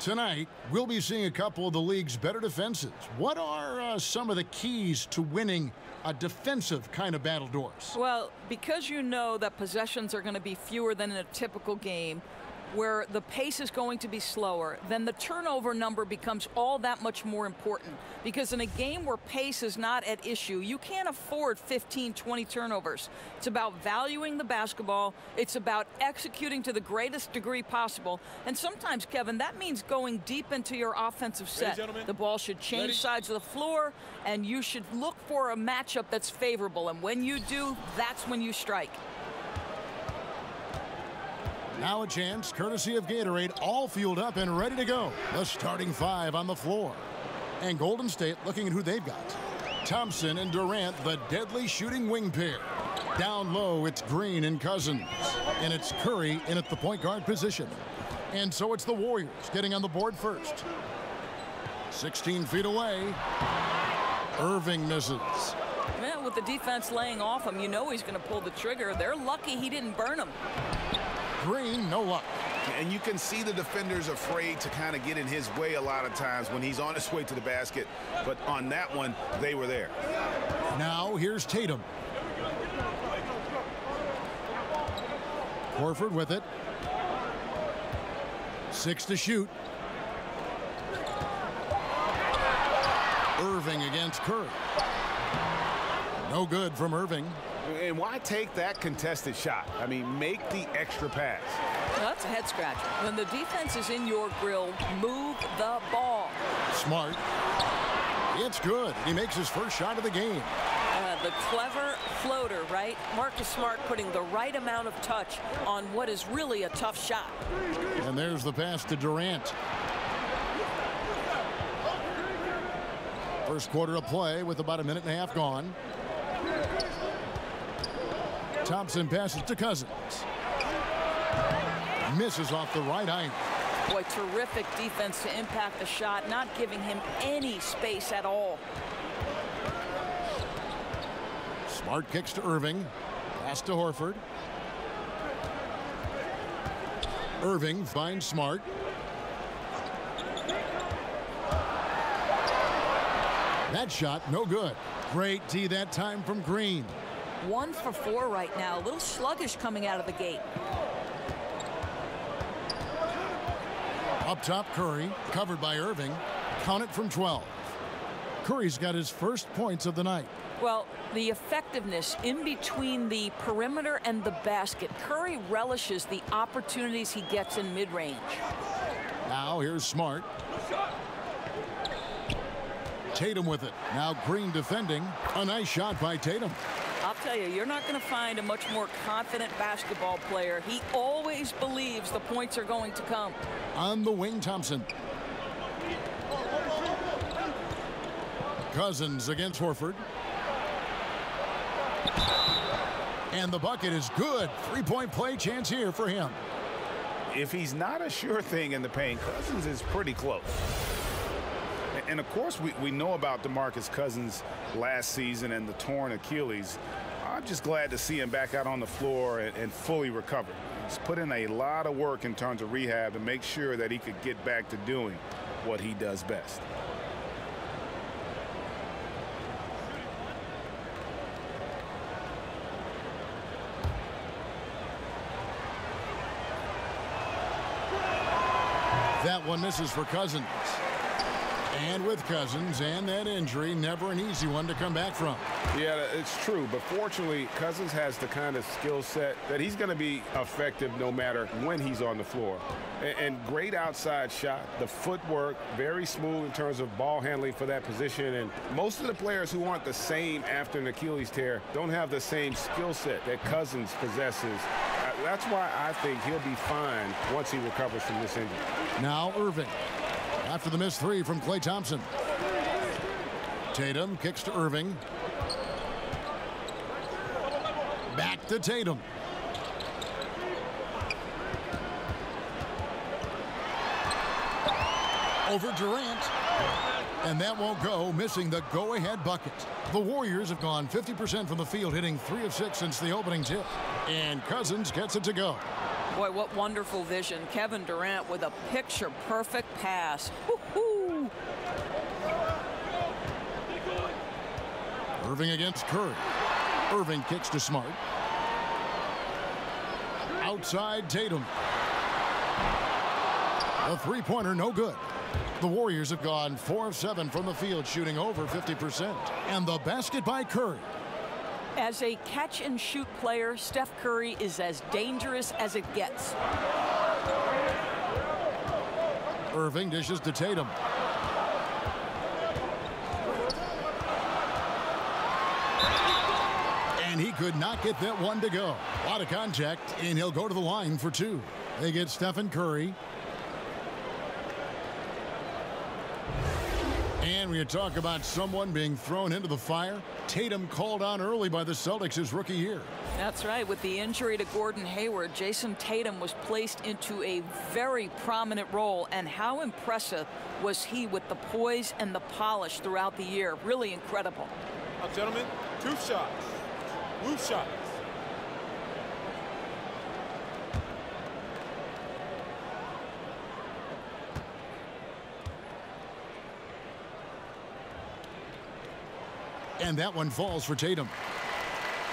Tonight, we'll be seeing a couple of the league's better defenses. What are some of the keys to winning a defensive kind of battledores? Well, because you know that possessions are going to be fewer than in a typical game, where the pace is going to be slower, then the turnover number becomes all that much more important. Because in a game where pace is not at issue, you can't afford 15, 20 turnovers. It's about valuing the basketball. It's about executing to the greatest degree possible. And sometimes, Kevin, that means going deep into your offensive set. The ball should change sides of the floor, and you should look for a matchup that's favorable. And when you do, that's when you strike. Now a chance, courtesy of Gatorade, all fueled up and ready to go. The starting five on the floor. And Golden State looking at who they've got. Thompson and Durant, the deadly shooting wing pair. Down low, it's Green and Cousins. And it's Curry in at the point guard position. And so it's the Warriors getting on the board first. 16 feet away. Irving misses. Well, with the defense laying off him, you know he's going to pull the trigger. They're lucky he didn't burn him. Green, no luck. And you can see the defenders afraid to kind of get in his way a lot of times when he's on his way to the basket. But on that one, they were there. Now here's Tatum. Horford with it. 6 to shoot. Irving against Curry. No good from Irving. And why take that contested shot? I mean, make the extra pass. Well, that's a head scratcher. When the defense is in your grill, move the ball. Smart. It's good. He makes his first shot of the game. The clever floater, right? Marcus Smart putting the right amount of touch on what is really a tough shot. And there's the pass to Durant. First quarter of play with about a minute and a half gone. Thompson passes to Cousins. Misses off the right iron. Boy, terrific defense to impact the shot, not giving him any space at all. Smart kicks to Irving. Pass to Horford. Irving finds Smart. That shot, no good. Great D that time from Green. 1 for 4 right now. A little sluggish coming out of the gate. Up top, Curry, covered by Irving. Count it from 12. Curry's got his first points of the night. Well, the effectiveness in between the perimeter and the basket. Curry relishes the opportunities he gets in mid-range. Now here's Smart. Tatum with it. Now Green defending. A nice shot by Tatum. I'll tell you, you're not going to find a much more confident basketball player. He always believes the points are going to come. On the wing, Thompson. Cousins against Horford. And the bucket is good. Three-point play chance here for him. If he's not a sure thing in the paint, Cousins is pretty close. And of course, we know about DeMarcus Cousins last season and the torn Achilles. I'm just glad to see him back out on the floor and fully recovered. He's put in a lot of work in terms of rehab to make sure that he could get back to doing what he does best. That one misses for Cousins. And with Cousins and that injury, never an easy one to come back from. Yeah, it's true. But fortunately, Cousins has the kind of skill set that he's going to be effective no matter when he's on the floor. And great outside shot. The footwork, very smooth in terms of ball handling for that position. And most of the players who aren't the same after an Achilles tear don't have the same skill set that Cousins possesses. That's why I think he'll be fine once he recovers from this injury. Now Irving. After the missed three from Klay Thompson. Tatum kicks to Irving. Back to Tatum. Over Durant. And that won't go, missing the go-ahead bucket. The Warriors have gone 50% from the field, hitting 3 of 6 since the opening tip. And Cousins gets it to go. Boy, what wonderful vision. Kevin Durant with a picture-perfect pass. Woo-hoo. Irving against Curry. Irving kicks to Smart. Outside Tatum. A three-pointer, no good. The Warriors have gone 4 of 7 from the field, shooting over 50%. And the basket by Curry. As a catch-and-shoot player, Steph Curry is as dangerous as it gets. Irving dishes to Tatum. And he could not get that one to go. A lot of contact, and he'll go to the line for 2. They get Stephen Curry. And we talk about someone being thrown into the fire. Tatum called on early by the Celtics his rookie year. That's right. With the injury to Gordon Hayward, Jason Tatum was placed into a very prominent role. And how impressive was he with the poise and the polish throughout the year? Really incredible. Now, gentlemen, 2 shots. Move shots. And that one falls for Tatum.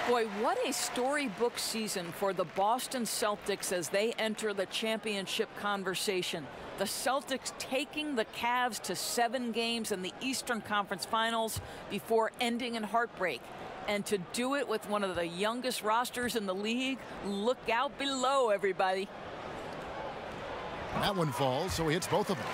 Boy, what a storybook season for the Boston Celtics as they enter the championship conversation. The Celtics taking the Cavs to 7 games in the Eastern Conference Finals before ending in heartbreak. And to do it with one of the youngest rosters in the league, look out below, everybody. That one falls, so he hits both of them.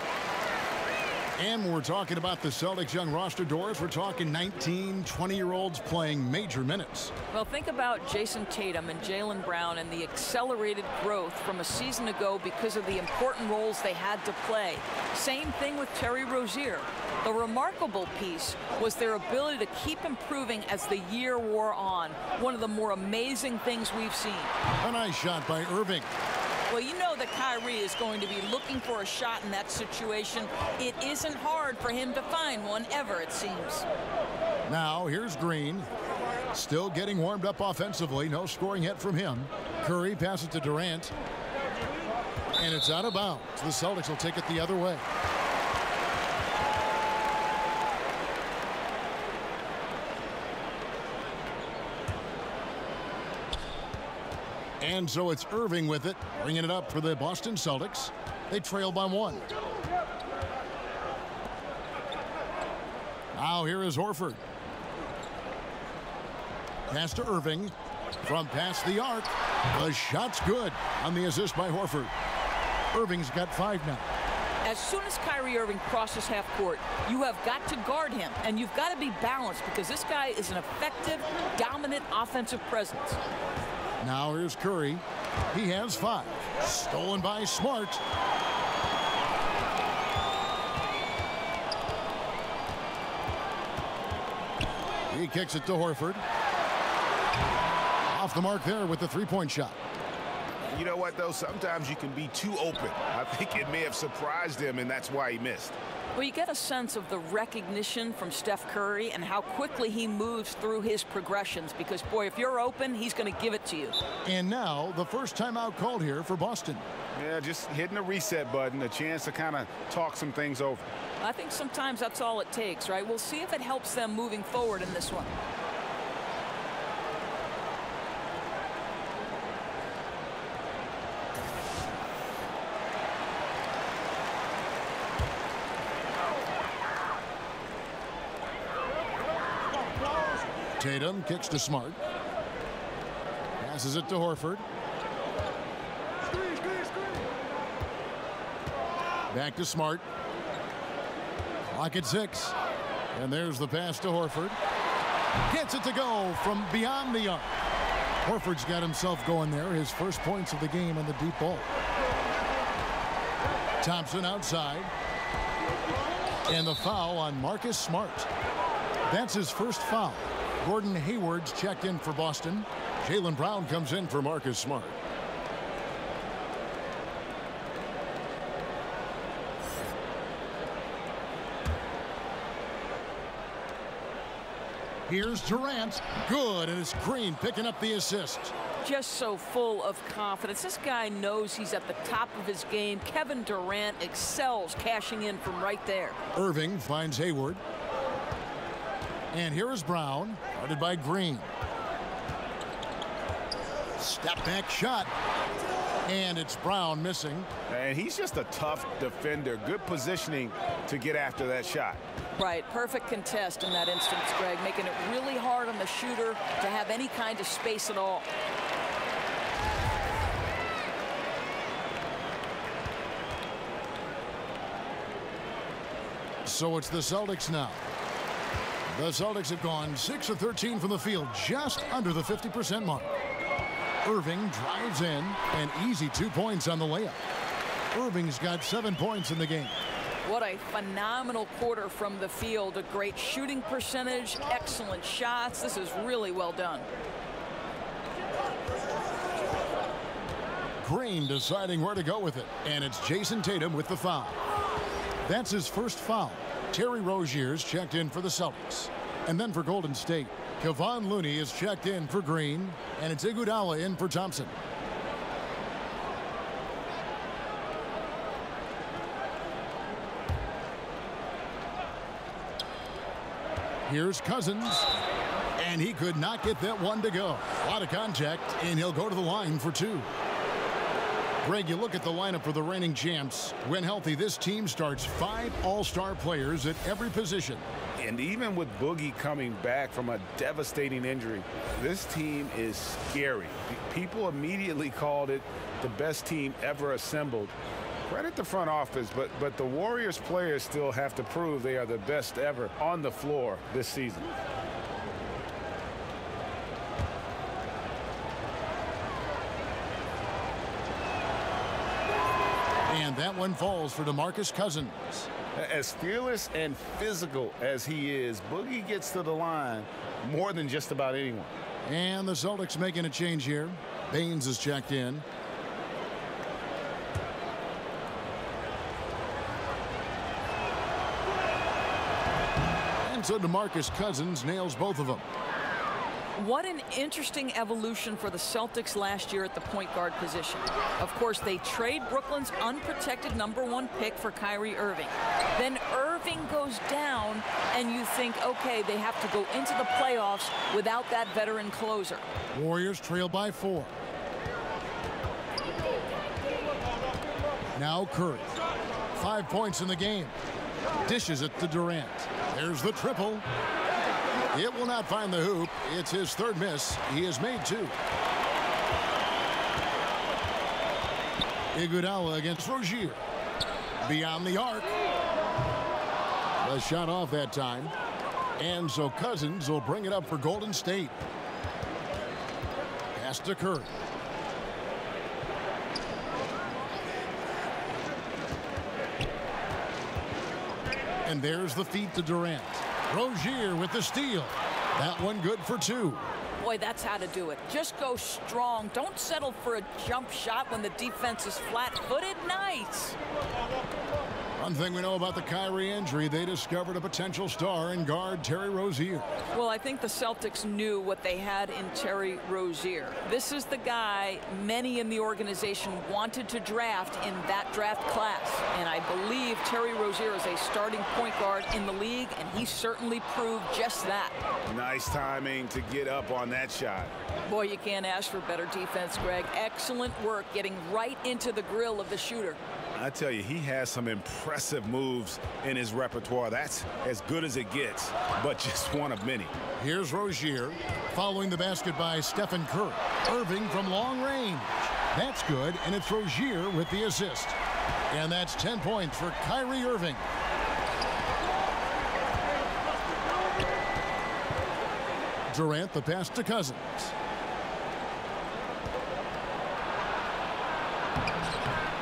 And when we're talking about the Celtics' young roster doors, we're talking 19, 20-year-olds playing major minutes. Well, think about Jason Tatum and Jaylen Brown and the accelerated growth from a season ago because of the important roles they had to play. Same thing with Terry Rozier. The remarkable piece was their ability to keep improving as the year wore on. One of the more amazing things we've seen. A nice shot by Irving. Well, you know that Kyrie is going to be looking for a shot in that situation. It isn't hard for him to find one ever, it seems. Now, here's Green. Still getting warmed up offensively. No scoring yet from him. Curry passes to Durant. And it's out of bounds. The Celtics will take it the other way. And so it's Irving with it, bringing it up for the Boston Celtics. They trail by 1. Now here is Horford. Pass to Irving. From past the arc. The shot's good on the assist by Horford. Irving's got 5 now. As soon as Kyrie Irving crosses half court, you have got to guard him, and you've got to be balanced because this guy is an effective, dominant offensive presence. Now here's Curry. He has 5. Stolen by Smart. He kicks it to Horford. Off the mark there with the 3-point shot. You know what, though? Sometimes you can be too open. I think it may have surprised him, and that's why he missed. Well, you get a sense of the recognition from Steph Curry and how quickly he moves through his progressions because, boy, if you're open, he's going to give it to you. And now the first timeout called here for Boston. Yeah, just hitting the reset button, a chance to kind of talk some things over. I think sometimes that's all it takes, right? We'll see if it helps them moving forward in this one. Tatum kicks to Smart. Passes it to Horford. Back to Smart. Clock at 6. And there's the pass to Horford. Gets it to go from beyond the arc. Horford's got himself going there. His first points of the game on the deep ball. Thompson outside. And the foul on Marcus Smart. That's his first foul. Gordon Hayward's checked in for Boston. Jaylen Brown comes in for Marcus Smart. Here's Durant. Good, and it's Green picking up the assist. Just so full of confidence. This guy knows he's at the top of his game. Kevin Durant excels cashing in from right there. Irving finds Hayward. And here is Brown, guarded by Green. Step back shot. And it's Brown missing. And he's just a tough defender. Good positioning to get after that shot. Right, perfect contest in that instance, Greg, making it really hard on the shooter to have any kind of space at all. So it's the Celtics now. The Celtics have gone 6 of 13 from the field, just under the 50% mark. Irving drives in, and easy 2 points on the layup. Irving's got 7 points in the game. What a phenomenal quarter from the field. A great shooting percentage, excellent shots. This is really well done. Green deciding where to go with it, and it's Jason Tatum with the foul. That's his first foul. Terry Rozier's checked in for the Celtics. And then for Golden State, Kevon Looney is checked in for Green, and it's Iguodala in for Thompson. Here's Cousins, and he could not get that one to go. A lot of contact, and he'll go to the line for 2. Greg, you look at the lineup for the reigning champs. When healthy, this team starts 5 all-star players at every position. And even with Boogie coming back from a devastating injury, this team is scary. People immediately called it the best team ever assembled. Credit the front office, but the Warriors players still have to prove they are the best ever on the floor this season. And that one falls for DeMarcus Cousins. As fearless and physical as he is, Boogie gets to the line more than just about anyone. And the Celtics making a change here. Baines is checked in. And so DeMarcus Cousins nails both of them. What an interesting evolution for the Celtics last year at the point guard position. Of course, they trade Brooklyn's unprotected #1 pick for Kyrie Irving. Then Irving goes down, and you think, okay, they have to go into the playoffs without that veteran closer. Warriors trail by 4. Now Curry. 5 points in the game. Dishes it to Durant. There's the triple. It will not find the hoop. It's his 3rd miss. He has made 2. Iguodala against Rozier. Beyond the arc. The shot off that time. And so Cousins will bring it up for Golden State. Pass to Curry. And there's the feed to Durant. Rozier with the steal. That one good for 2. Boy, that's how to do it. Just go strong. Don't settle for a jump shot when the defense is flat-footed. Nice. One thing we know about the Kyrie injury, they discovered a potential star in guard Terry Rozier. Well, I think the Celtics knew what they had in Terry Rozier. This is the guy many in the organization wanted to draft in that draft class. And I believe Terry Rozier is a starting point guard in the league, and he certainly proved just that. Nice timing to get up on that shot. Boy, you can't ask for better defense, Greg. Excellent work getting right into the grill of the shooter. I tell you, he has some impressive moves in his repertoire. That's as good as it gets, but just one of many. Here's Rozier following the basket by Stephen Curry. Irving from long range. That's good, and it's Rozier with the assist. And that's 10 points for Kyrie Irving. Durant the pass to Cousins.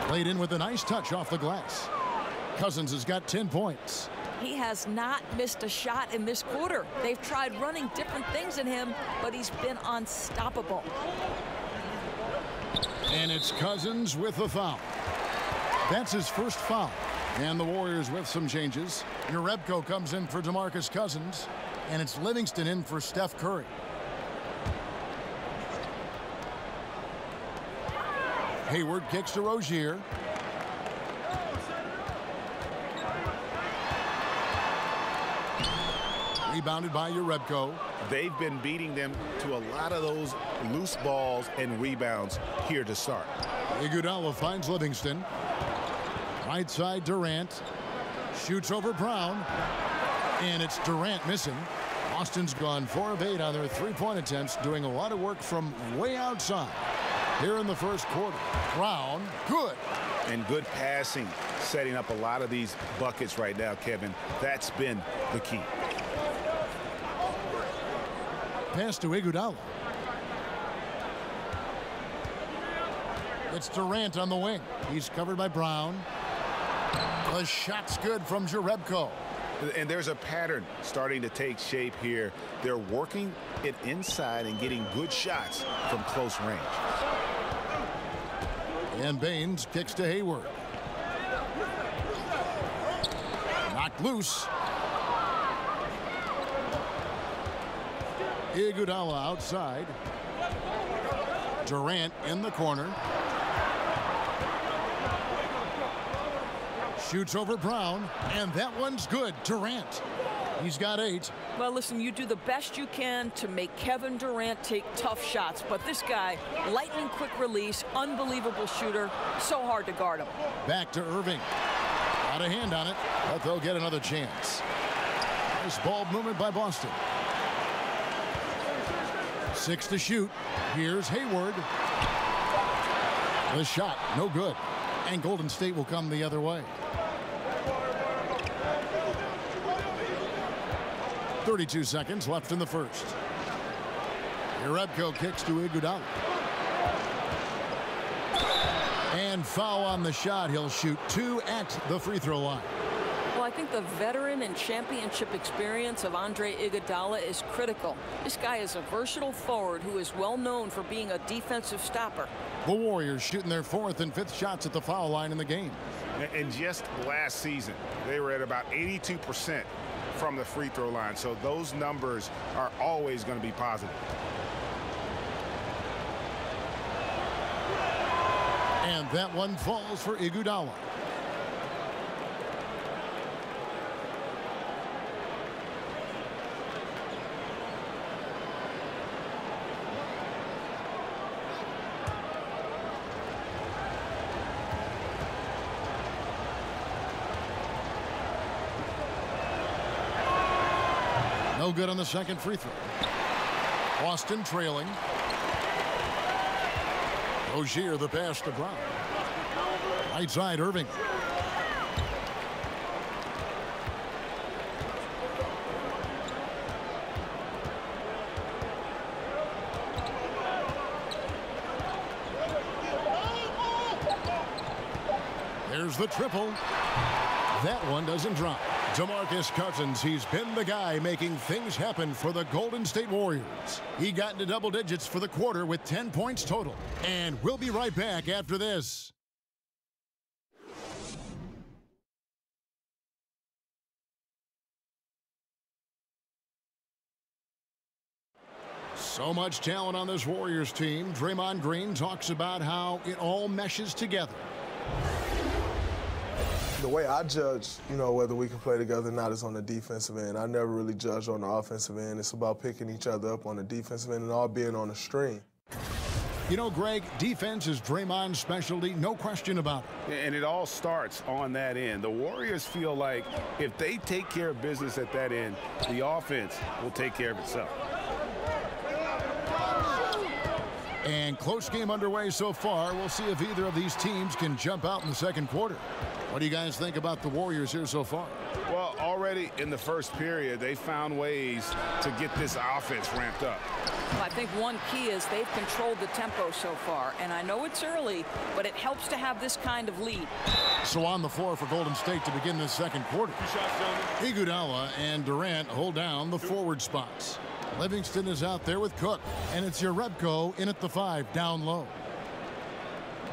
Played in with a nice touch off the glass. Cousins has got 10 points. He has not missed a shot in this quarter. They've tried running different things at him, but he's been unstoppable. And it's Cousins with the foul. That's his first foul. And the Warriors with some changes. Jerebko comes in for DeMarcus Cousins. And it's Livingston in for Steph Curry. Hayward kicks to Rozier. Rebounded by Urebko. They've been beating them to a lot of those loose balls and rebounds here to start. Iguodala finds Livingston. Right side Durant. Shoots over Brown. And it's Durant missing. Boston's gone 4 of 8 on their three-point attempts, doing a lot of work from way outside. Here in the first quarter. Brown, good. And good passing, setting up a lot of these buckets right now, Kevin. That's been the key. Pass to Iguodala. It's Durant on the wing. He's covered by Brown. The shot's good from Jerebko. And there's a pattern starting to take shape here. They're working it inside and getting good shots from close range. And Baines kicks to Hayward. Knocked loose. Iguodala outside. Durant in the corner. Shoots over Brown, and that one's good. Durant. He's got 8. Well, listen, you do the best you can to make Kevin Durant take tough shots, but this guy, lightning quick release, unbelievable shooter, so hard to guard him. Back to Irving. Got a hand on it, but they'll get another chance. Nice ball movement by Boston. 6 to shoot. Here's Hayward. The shot, no good. And Golden State will come the other way. 32 seconds left in the first. Urebko kicks to Iguodala. And foul on the shot. He'll shoot 2 at the free throw line. Well, I think the veteran and championship experience of Andre Iguodala is critical. This guy is a versatile forward who is well known for being a defensive stopper. The Warriors shooting their 4th and 5th shots at the foul line in the game. And just last season, they were at about 82% from the free throw line. So those numbers are always going to be positive. And that one falls for Iguodala. No good on the second free throw. Boston trailing. Rozier the pass to Brown. Right side Irving. There's the triple. That one doesn't drop. DeMarcus Cousins, he's been the guy making things happen for the Golden State Warriors. He got into double digits for the quarter with 10 points total. And we'll be right back after this. So much talent on this Warriors team. Draymond Green talks about how it all meshes together. The way I judge, whether we can play together or not is on the defensive end. I never really judge on the offensive end. It's about picking each other up on the defensive end and all being on the string. Greg, defense is Draymond's specialty, no question about it. And it all starts on that end. The Warriors feel like if they take care of business at that end, the offense will take care of itself. And close game underway so far. We'll see if either of these teams can jump out in the second quarter. What do you guys think about the Warriors here so far? Well, already in the first period, they found ways to get this offense ramped up. Well, I think one key is they've controlled the tempo so far. And I know it's early, but it helps to have this kind of lead. So on the floor for Golden State to begin this second quarter. Iguodala and Durant hold down the forward spots. Livingston is out there with Cook. And it's Urebko in at the 5, down low.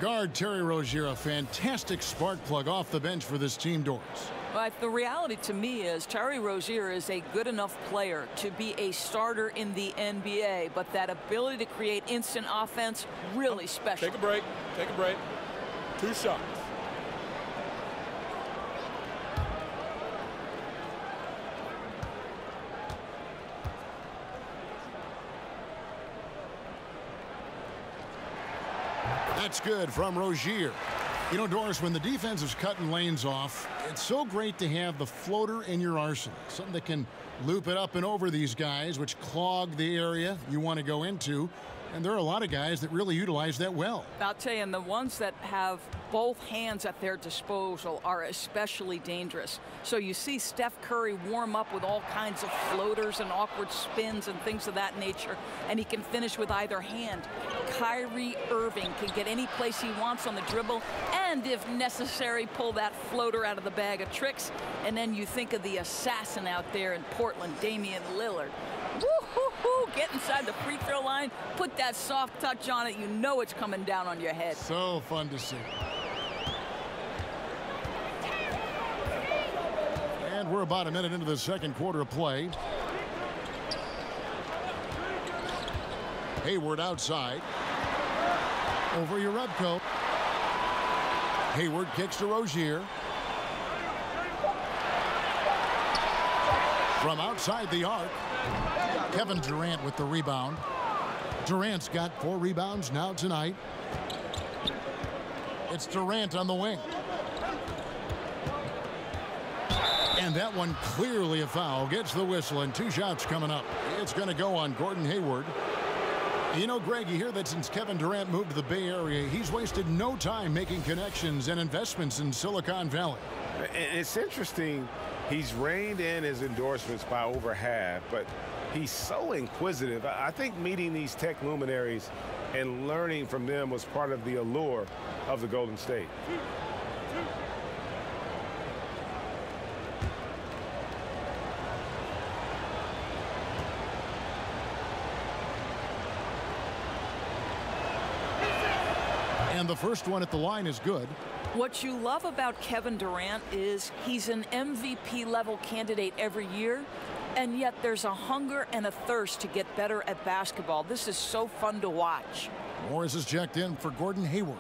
Guard Terry Rozier, a fantastic spark plug off the bench for this team, Doris. But the reality to me is Terry Rozier is a good enough player to be a starter in the NBA, but that ability to create instant offense, really special. Take a break. Take a break. 2 shots. That's good from Rozier. You know, Doris, when the defense is cutting lanes off, it's so great to have the floater in your arsenal. Something that can loop it up and over these guys, which clog the area you want to go into. And there are a lot of guys that really utilize that well. I'll tell you, and the ones that have both hands at their disposal are especially dangerous. So you see Steph Curry warm up with all kinds of floaters and awkward spins and things of that nature, and he can finish with either hand. Kyrie Irving can get any place he wants on the dribble, and if necessary, pull that floater out of the bag of tricks. And then you think of the assassin out there in Portland, Damian Lillard. Woo-hoo-hoo, get inside the free throw line, put that soft touch on it, you know it's coming down on your head. So fun to see. And we're about a minute into the second quarter of play. Hayward outside. Over Urubko. Hayward kicks to Rozier. From outside the arc, Kevin Durant with the rebound. Durant's got 4 rebounds now tonight. It's Durant on the wing. And that one clearly a foul. Gets the whistle, and 2 shots coming up. It's going to go on Gordon Hayward. You know, Greg, you hear that since Kevin Durant moved to the Bay Area, he's wasted no time making connections and investments in Silicon Valley. It's interesting. He's reined in his endorsements by over half, but he's so inquisitive. I think meeting these tech luminaries and learning from them was part of the allure of the Golden State. And the first one at the line is good. What you love about Kevin Durant is he's an MVP level candidate every year, and yet there's a hunger and a thirst to get better at basketball. This is so fun to watch. Morris is checked in for Gordon Hayward.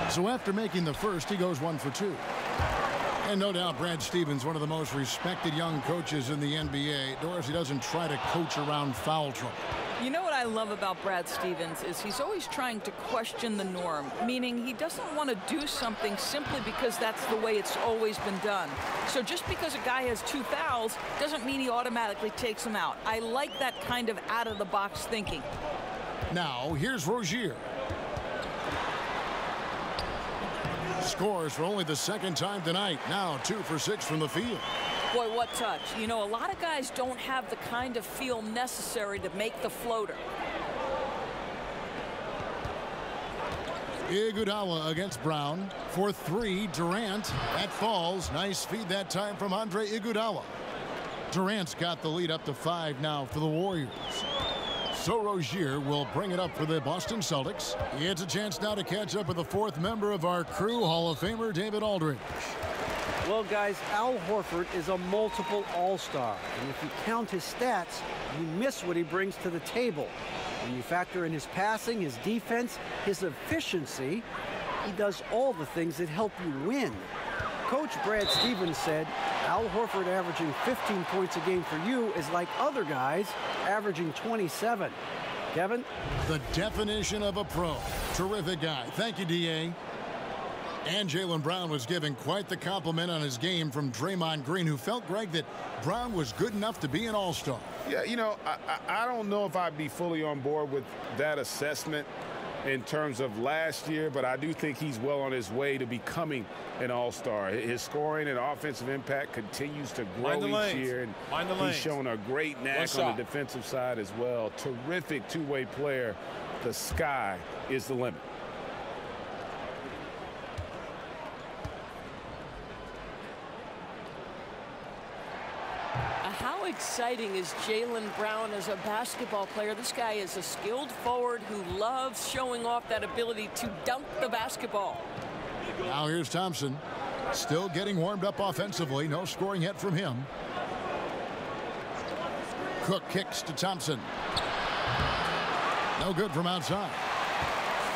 So after making the first, he goes 1 for 2. And no doubt Brad Stevens, one of the most respected young coaches in the NBA. Doris, he doesn't try to coach around foul trouble. You know what I love about Brad Stevens is he's always trying to question the norm, meaning he doesn't want to do something simply because that's the way it's always been done. So just because a guy has 2 fouls doesn't mean he automatically takes them out. I like that kind of out-of-the-box thinking. Now, here's Rozier. Scores for only the 2nd time tonight. Now 2 for 6 from the field. Boy, what touch. You know, a lot of guys don't have the kind of feel necessary to make the floater. Iguodala against Brown for 3. Durant. That falls. Nice feed that time from Andre Iguodala. Durant's got the lead up to 5 now for the Warriors. So Rozier will bring it up for the Boston Celtics. He gets a chance now to catch up with the 4th member of our crew, Hall of Famer David Aldridge. Well, guys, Al Horford is a multiple all-star. And if you count his stats, you miss what he brings to the table. When you factor in his passing, his defense, his efficiency, he does all the things that help you win. Coach Brad Stevens said, Al Horford averaging 15 points a game for you is like other guys averaging 27. Kevin? The definition of a pro. Terrific guy. Thank you, D.A. And Jaylen Brown was giving quite the compliment on his game from Draymond Green, who felt, Greg, that Brown was good enough to be an all-star. Yeah, you know, I don't know if I'd be fully on board with that assessment in terms of last year, but I do think he's well on his way to becoming an all-star. His scoring and offensive impact continues to grow each year, and he's shown a great knack on the defensive side as well. Terrific two-way player. The sky is the limit. How exciting is Jaylen Brown as a basketball player? This guy is a skilled forward who loves showing off that ability to dunk the basketball. Now here's Thompson. Still getting warmed up offensively. No scoring yet from him. Cook kicks to Thompson. No good from outside.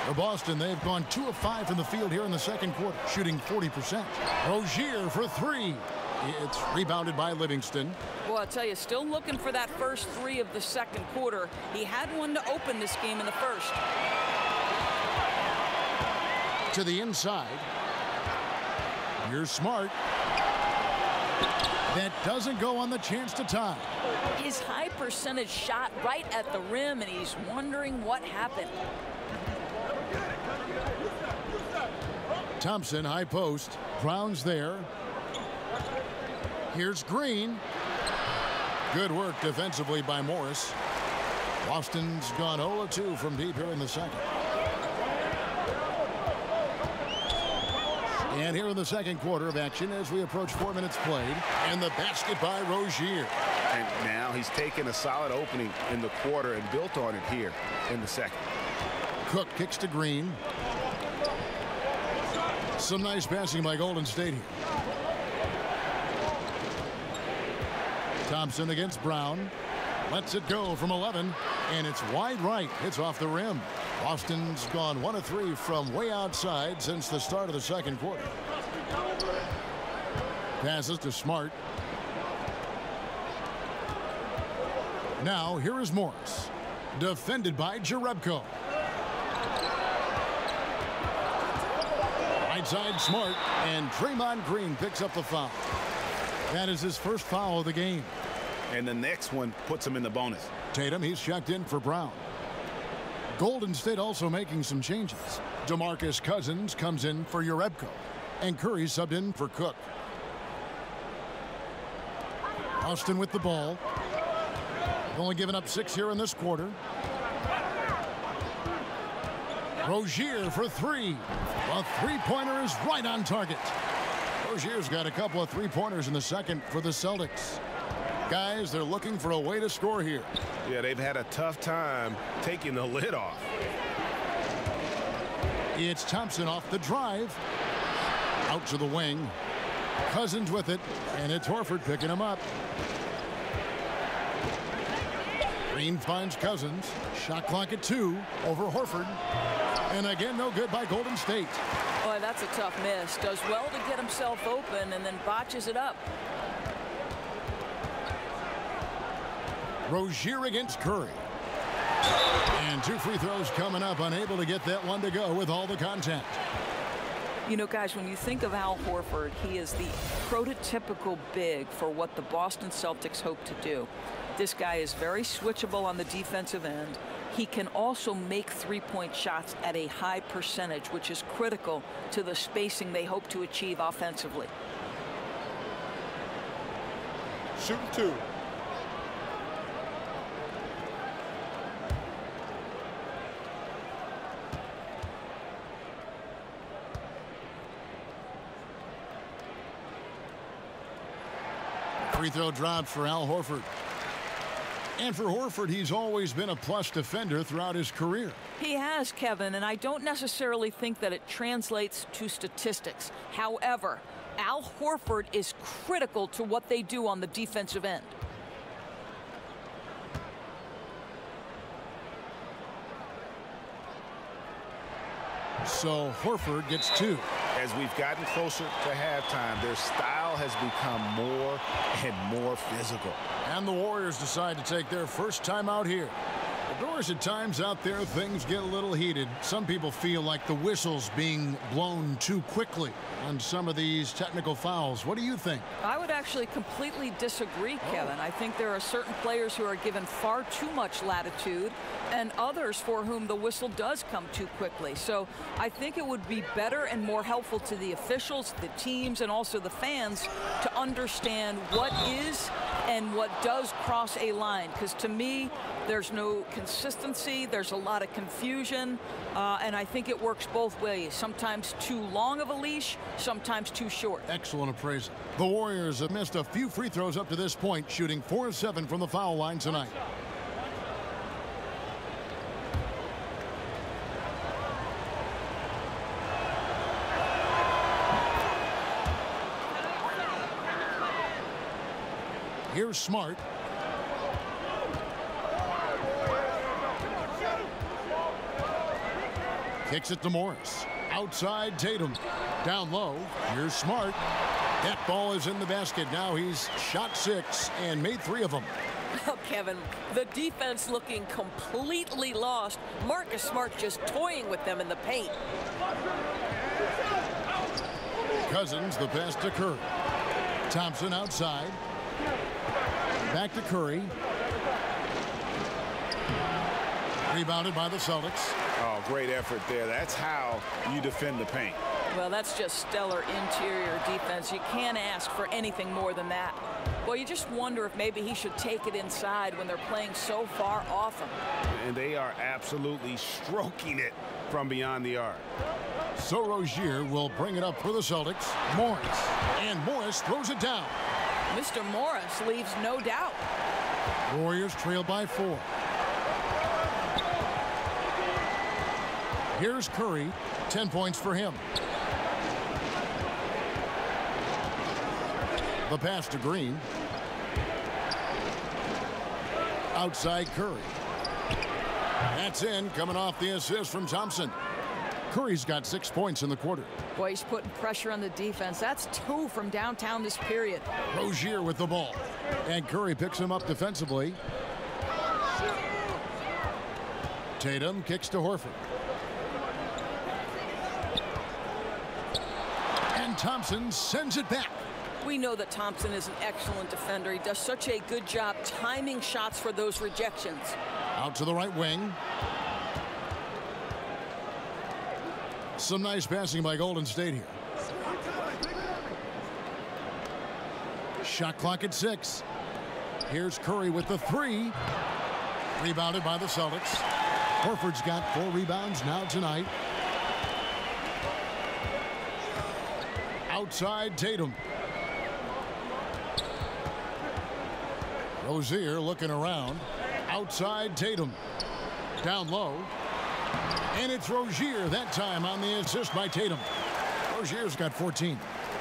For Boston, they've gone 2 of 5 from the field here in the second quarter, shooting 40%. Rozier for 3. It's rebounded by Livingston. Well, I'll tell you, still looking for that first 3 of the second quarter. He had one to open this game in the first. To the inside. Here's Smart. That doesn't go on the chance to tie. His high percentage shot right at the rim, and he's wondering what happened. Thompson, high post. Brown's there. Here's Green. Good work defensively by Morris. Boston's gone 0-2 from deep here in the second. And here in the second quarter of action as we approach 4 minutes played. And the basket by Rozier. And now he's taken a solid opening in the quarter and built on it here in the second. Cook kicks to Green. Some nice passing by Golden State here. Thompson against Brown. Lets it go from 11. And it's wide right. Hits off the rim. Boston's gone 1 of 3 from way outside since the start of the second quarter. Passes to Smart. Now here is Morris. Defended by Jerebko. Right side Smart. And Draymond Green picks up the foul. That is his first foul of the game. And the next one puts him in the bonus. Tatum, he's checked in for Brown. Golden State also making some changes. DeMarcus Cousins comes in for Jerebko. And Curry subbed in for Cook. Austin with the ball. Only given up 6 here in this quarter. Rozier for 3. A three-pointer is right on target. Rozier's got a couple of three-pointers in the second for the Celtics. Guys, they're looking for a way to score here. Yeah, they've had a tough time taking the lid off. It's Thompson off the drive. Out to the wing. Cousins with it, and it's Horford picking him up. Green finds Cousins. Shot clock at 2 over Horford. And again, no good by Golden State. Boy, that's a tough miss. Does well to get himself open and then botches it up. Rozier against Curry. And 2 free throws coming up, unable to get that one to go with all the contact. You know, guys, when you think of Al Horford, he is the prototypical big for what the Boston Celtics hope to do. This guy is very switchable on the defensive end. He can also make three-point shots at a high percentage, which is critical to the spacing they hope to achieve offensively. Shooting 2. Free throw dropped for Al Horford. And for Horford, he's always been a plus defender throughout his career. He has, Kevin, and I don't necessarily think that it translates to statistics. However, Al Horford is critical to what they do on the defensive end. So Horford gets 2. As we've gotten closer to halftime, their style has become more and more physical. And the Warriors decide to take their first timeout here. Of course, at times out there, things get a little heated. Some people feel like the whistle's being blown too quickly on some of these technical fouls. What do you think? I would actually completely disagree, Kevin. I think there are certain players who are given far too much latitude and others for whom the whistle does come too quickly. So I think it would be better and more helpful to the officials, the teams, and also the fans to understand what is and what does cross a line, because to me there's no consistency, there's a lot of confusion, and I think it works both ways. Sometimes too long of a leash, sometimes too short. Excellent appraisal. The Warriors have missed a few free throws up to this point, shooting 4 of 7 from the foul line tonight. Here's Smart. Kicks it to Morris. Outside Tatum. Down low. Here's Smart. That ball is in the basket. Now he's shot 6 and made 3 of them. Oh, Kevin, the defense looking completely lost. Marcus Smart just toying with them in the paint. Cousins, the pass to Curry. Thompson outside. Back to Curry. Rebounded by the Celtics. Oh, great effort there. That's how you defend the paint. Well, that's just stellar interior defense. You can't ask for anything more than that. Well, you just wonder if maybe he should take it inside when they're playing so far off him. And they are absolutely stroking it from beyond the arc. So Rozier will bring it up for the Celtics. Morris. And Morris throws it down. Mr. Morris leaves no doubt. Warriors trail by 4. Here's Curry. 10 points for him. The pass to Green. Outside Curry. That's in, coming off the assist from Thompson. Curry's got 6 points in the quarter. Boy, he's putting pressure on the defense. That's 2 from downtown this period. Rozier with the ball. And Curry picks him up defensively. Tatum kicks to Horford. And Thompson sends it back. We know that Thompson is an excellent defender. He does such a good job timing shots for those rejections. Out to the right wing. Some nice passing by Golden State here. Shot clock at 6. Here's Curry with the 3. Rebounded by the Celtics. Horford's got 4 rebounds now tonight. Outside Tatum. Rozier looking around. Outside Tatum. Down low. And it's Rozier that time on the assist by Tatum. Rozier's got 14.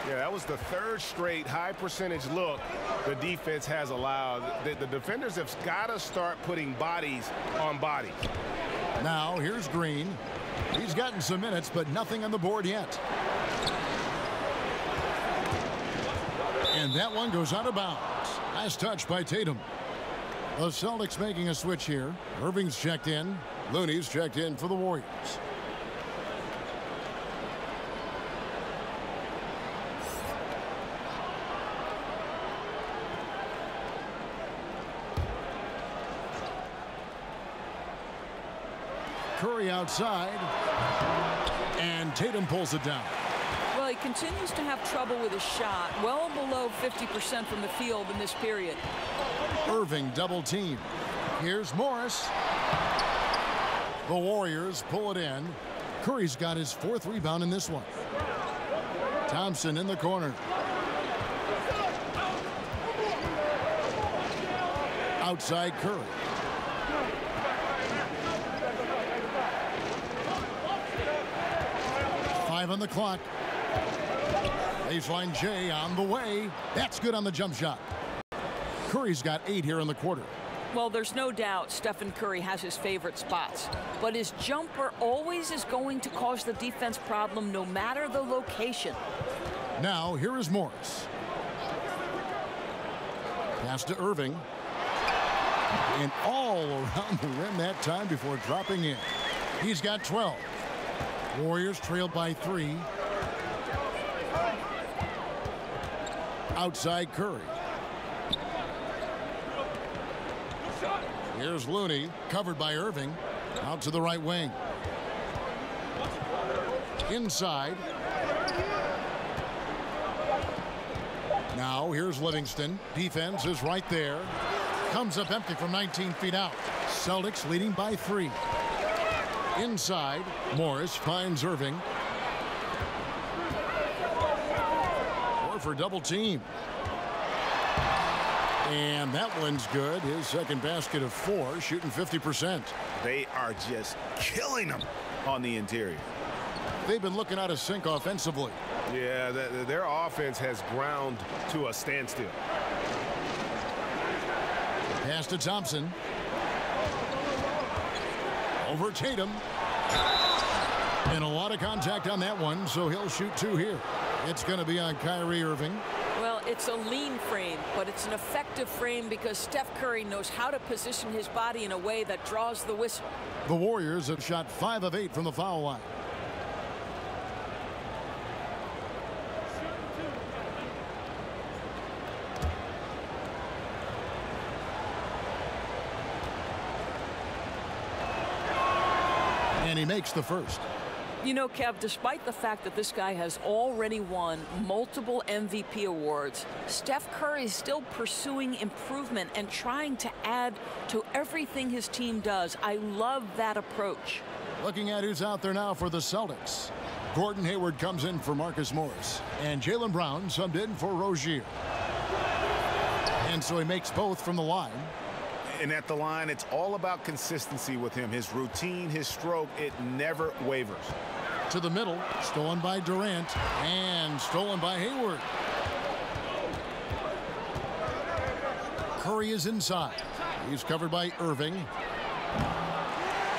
Yeah, that was the 3rd straight high percentage look the defense has allowed. The defenders have got to start putting bodies on bodies. Now here's Green. He's gotten some minutes, but nothing on the board yet. And that one goes out of bounds. Nice touch by Tatum. The Celtics making a switch here. Irving's checked in. Looney's checked in for the Warriors. Curry outside. And Tatum pulls it down. Well, he continues to have trouble with his shot, well below 50% from the field in this period. Irving double team. Here's Morris. The Warriors pull it in. Curry's got his 4th rebound in this one. Thompson in the corner. Outside Curry. Five on the clock. Baseline J on the way. That's good on the jump shot. Curry's got 8 here in the quarter. Well, there's no doubt Stephen Curry has his favorite spots, but his jumper always is going to cause the defense problem no matter the location. Now here is Morris. Pass to Irving. And all around the rim that time before dropping in. He's got 12. Warriors trailed by 3. Outside Curry. Here's Looney, covered by Irving. Out to the right wing. Inside. Now here's Livingston. Defense is right there. Comes up empty from 19 feet out. Celtics leading by 3. Inside, Morris finds Irving. For double team. And that one's good. His second basket of 4, shooting 50%. They are just killing them on the interior. They've been looking out of sync offensively. Yeah, their offense has ground to a standstill. Pass to Thompson. Over Tatum. And a lot of contact on that one, so he'll shoot 2 here. It's going to be on Kyrie Irving. Well, it's a lean frame, but it's an effective frame because Steph Curry knows how to position his body in a way that draws the whistle. The Warriors have shot 5 of 8 from the foul line. And he makes the first. You know, Kev, despite the fact that this guy has already won multiple MVP awards, Steph Curry is still pursuing improvement and trying to add to everything his team does. I love that approach. Looking at who's out there now for the Celtics. Gordon Hayward comes in for Marcus Morris. And Jaylen Brown subbed in for Rozier. And so he makes both from the line. And at the line, it's all about consistency with him. His routine, his stroke, it never wavers. To the middle, stolen by Durant, and stolen by Hayward. Curry is inside. He's covered by Irving.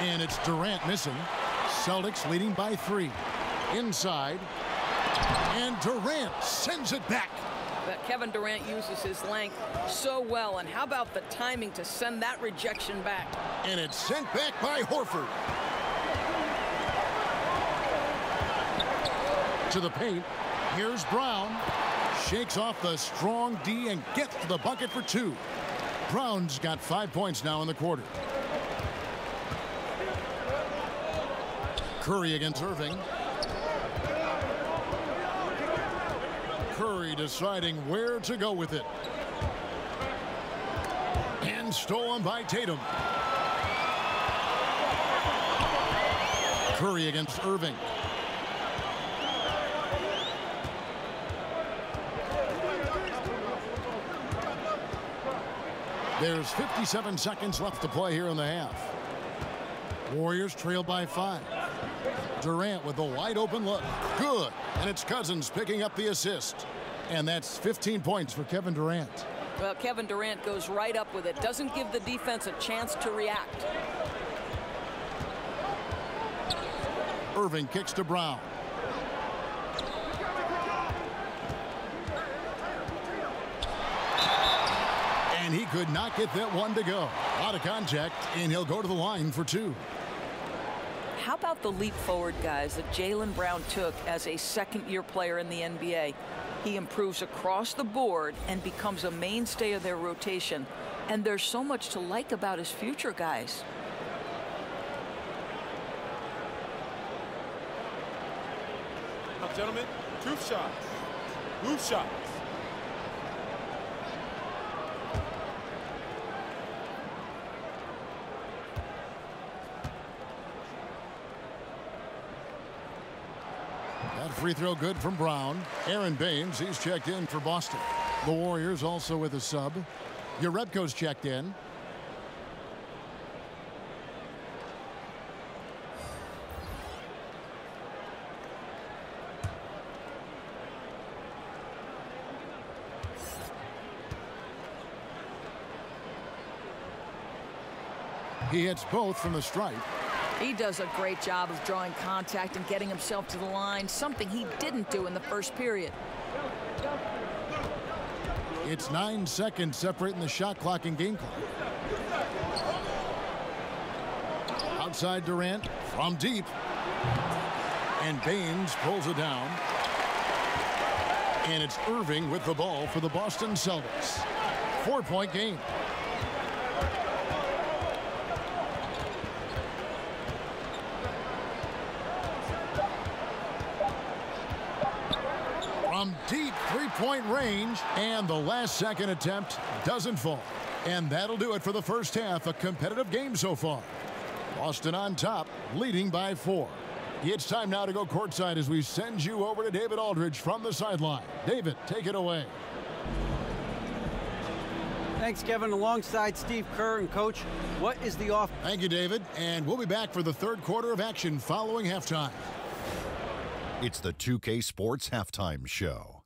And it's Durant missing. Celtics leading by 3. Inside. And Durant sends it back. But Kevin Durant uses his length so well. And how about the timing to send that rejection back? And it's sent back by Horford. To the paint. Here's Brown. Shakes off the strong D and gets to the bucket for 2. Brown's got 5 points now in the quarter. Curry against Irving. Curry deciding where to go with it. And stolen by Tatum. Curry against Irving. There's 57 seconds left to play here in the half. Warriors trail by 5. Durant with a wide open look. Good. And it's Cousins picking up the assist. And that's 15 points for Kevin Durant. Well, Kevin Durant goes right up with it. Doesn't give the defense a chance to react. Irving kicks to Brown. And he could not get that one to go. Out of contact, and he'll go to the line for 2. How about the leap forward, guys, that Jaylen Brown took as a second-year player in the NBA? He improves across the board and becomes a mainstay of their rotation. And there's so much to like about his future, guys. Now, gentlemen, truth shots. Roof shots. That free throw good from Brown. Aaron Baines, he's checked in for Boston. The Warriors also with a sub. Jerebko's checked in. He hits both from the stripe. He does a great job of drawing contact and getting himself to the line, something he didn't do in the first period. It's 9 seconds separating the shot clock and game clock. Outside Durant from deep. And Baines pulls it down. And it's Irving with the ball for the Boston Celtics. 4-point game. From deep, 3 three-point range, and the last-second attempt doesn't fall. And that'll do it for the first half. A competitive game so far. Boston on top, leading by 4. It's time now to go courtside as we send you over to David Aldridge from the sideline. David, take it away. Thanks, Kevin. Alongside Steve Kerr and Coach, what is the off? Thank you, David. And we'll be back for the third quarter of action following halftime. It's the 2K Sports Halftime Show.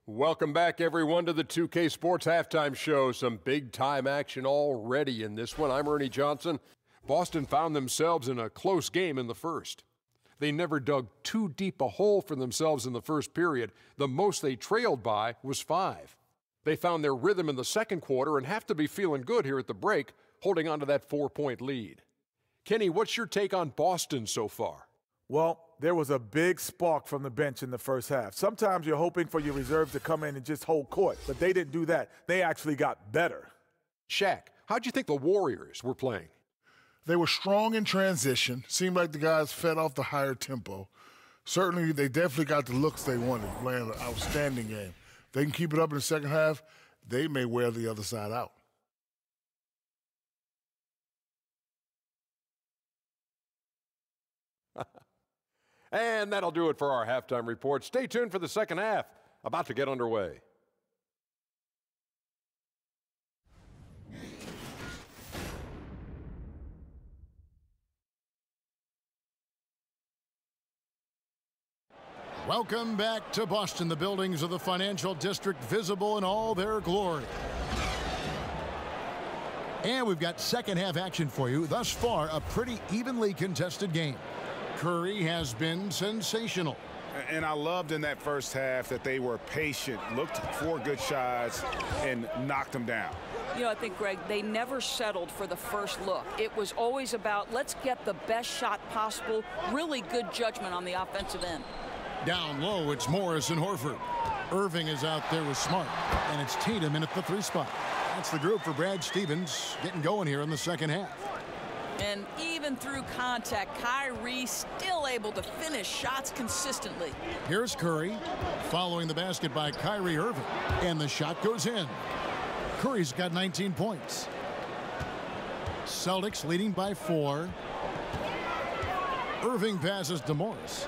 Welcome back, everyone, to the 2K Sports Halftime Show. Some big-time action already in this one. I'm Ernie Johnson. Boston found themselves in a close game in the first. They never dug too deep a hole for themselves in the first period. The most they trailed by was 5. They found their rhythm in the second quarter and have to be feeling good here at the break, holding on to that 4-point lead. Kenny, what's your take on Boston so far? Well, there was a big spark from the bench in the first half. Sometimes you're hoping for your reserves to come in and just hold court, but they didn't do that. They actually got better. Shaq, how'd you think the Warriors were playing? They were strong in transition. Seemed like the guys fed off the higher tempo. Certainly, they definitely got the looks they wanted, playing an outstanding game. If they can keep it up in the second half, they may wear the other side out. And that'll do it for our halftime report. Stay tuned for the second half, about to get underway. Welcome back to Boston, the buildings of the financial district visible in all their glory. And we've got second half action for you. Thus far, a pretty evenly contested game. Curry has been sensational. And I loved in that first half that they were patient, looked for good shots, and knocked them down. You know, I think, Greg, they never settled for the first look. It was always about, let's get the best shot possible. Really good judgment on the offensive end. Down low, it's Morris and Horford. Irving is out there with Smart, and it's Tatum in at the 3 spot. That's the group for Brad Stevens getting going here in the second half. And even through contact, Kyrie still able to finish shots consistently. Here's Curry, following the basket by Kyrie Irving, and the shot goes in. Curry's got 19 points. Celtics leading by 4. Irving passes to Morris.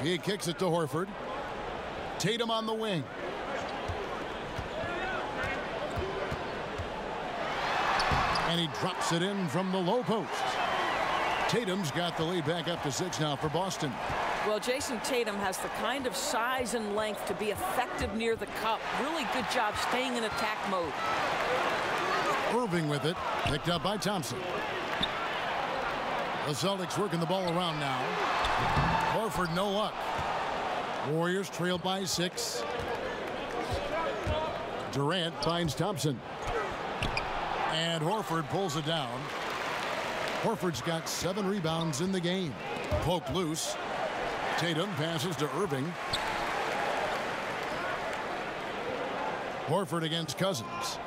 He kicks it to Horford. Tatum on the wing. And he drops it in from the low post. Tatum's got the lead back up to 6 now for Boston. Well, Jason Tatum has the kind of size and length to be effective near the cup. Really good job staying in attack mode. Irving with it, picked up by Thompson. The Celtics working the ball around now. Horford, no luck. Warriors trailed by 6. Durant finds Thompson. And Horford pulls it down. Horford's got 7 rebounds in the game. Poked loose. Tatum passes to Irving. Horford against Cousins.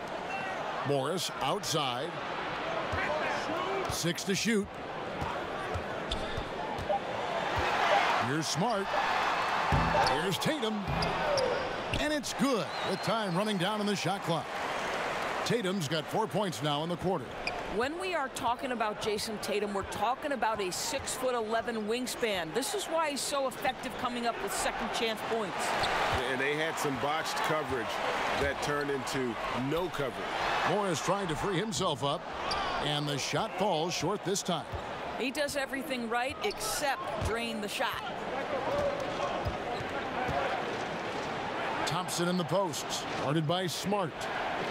Morris outside. 6 to shoot. Here's Smart. Here's Tatum. And it's good with time running down in the shot clock. Tatum's got 4 points now in the quarter. When we are talking about Jason Tatum, we're talking about a 6'11" wingspan. This is why he's so effective coming up with second chance points. And they had some botched coverage that turned into no coverage. Morris trying to free himself up, and the shot falls short this time. He does everything right except drain the shot. Thompson in the post, guarded by Smart.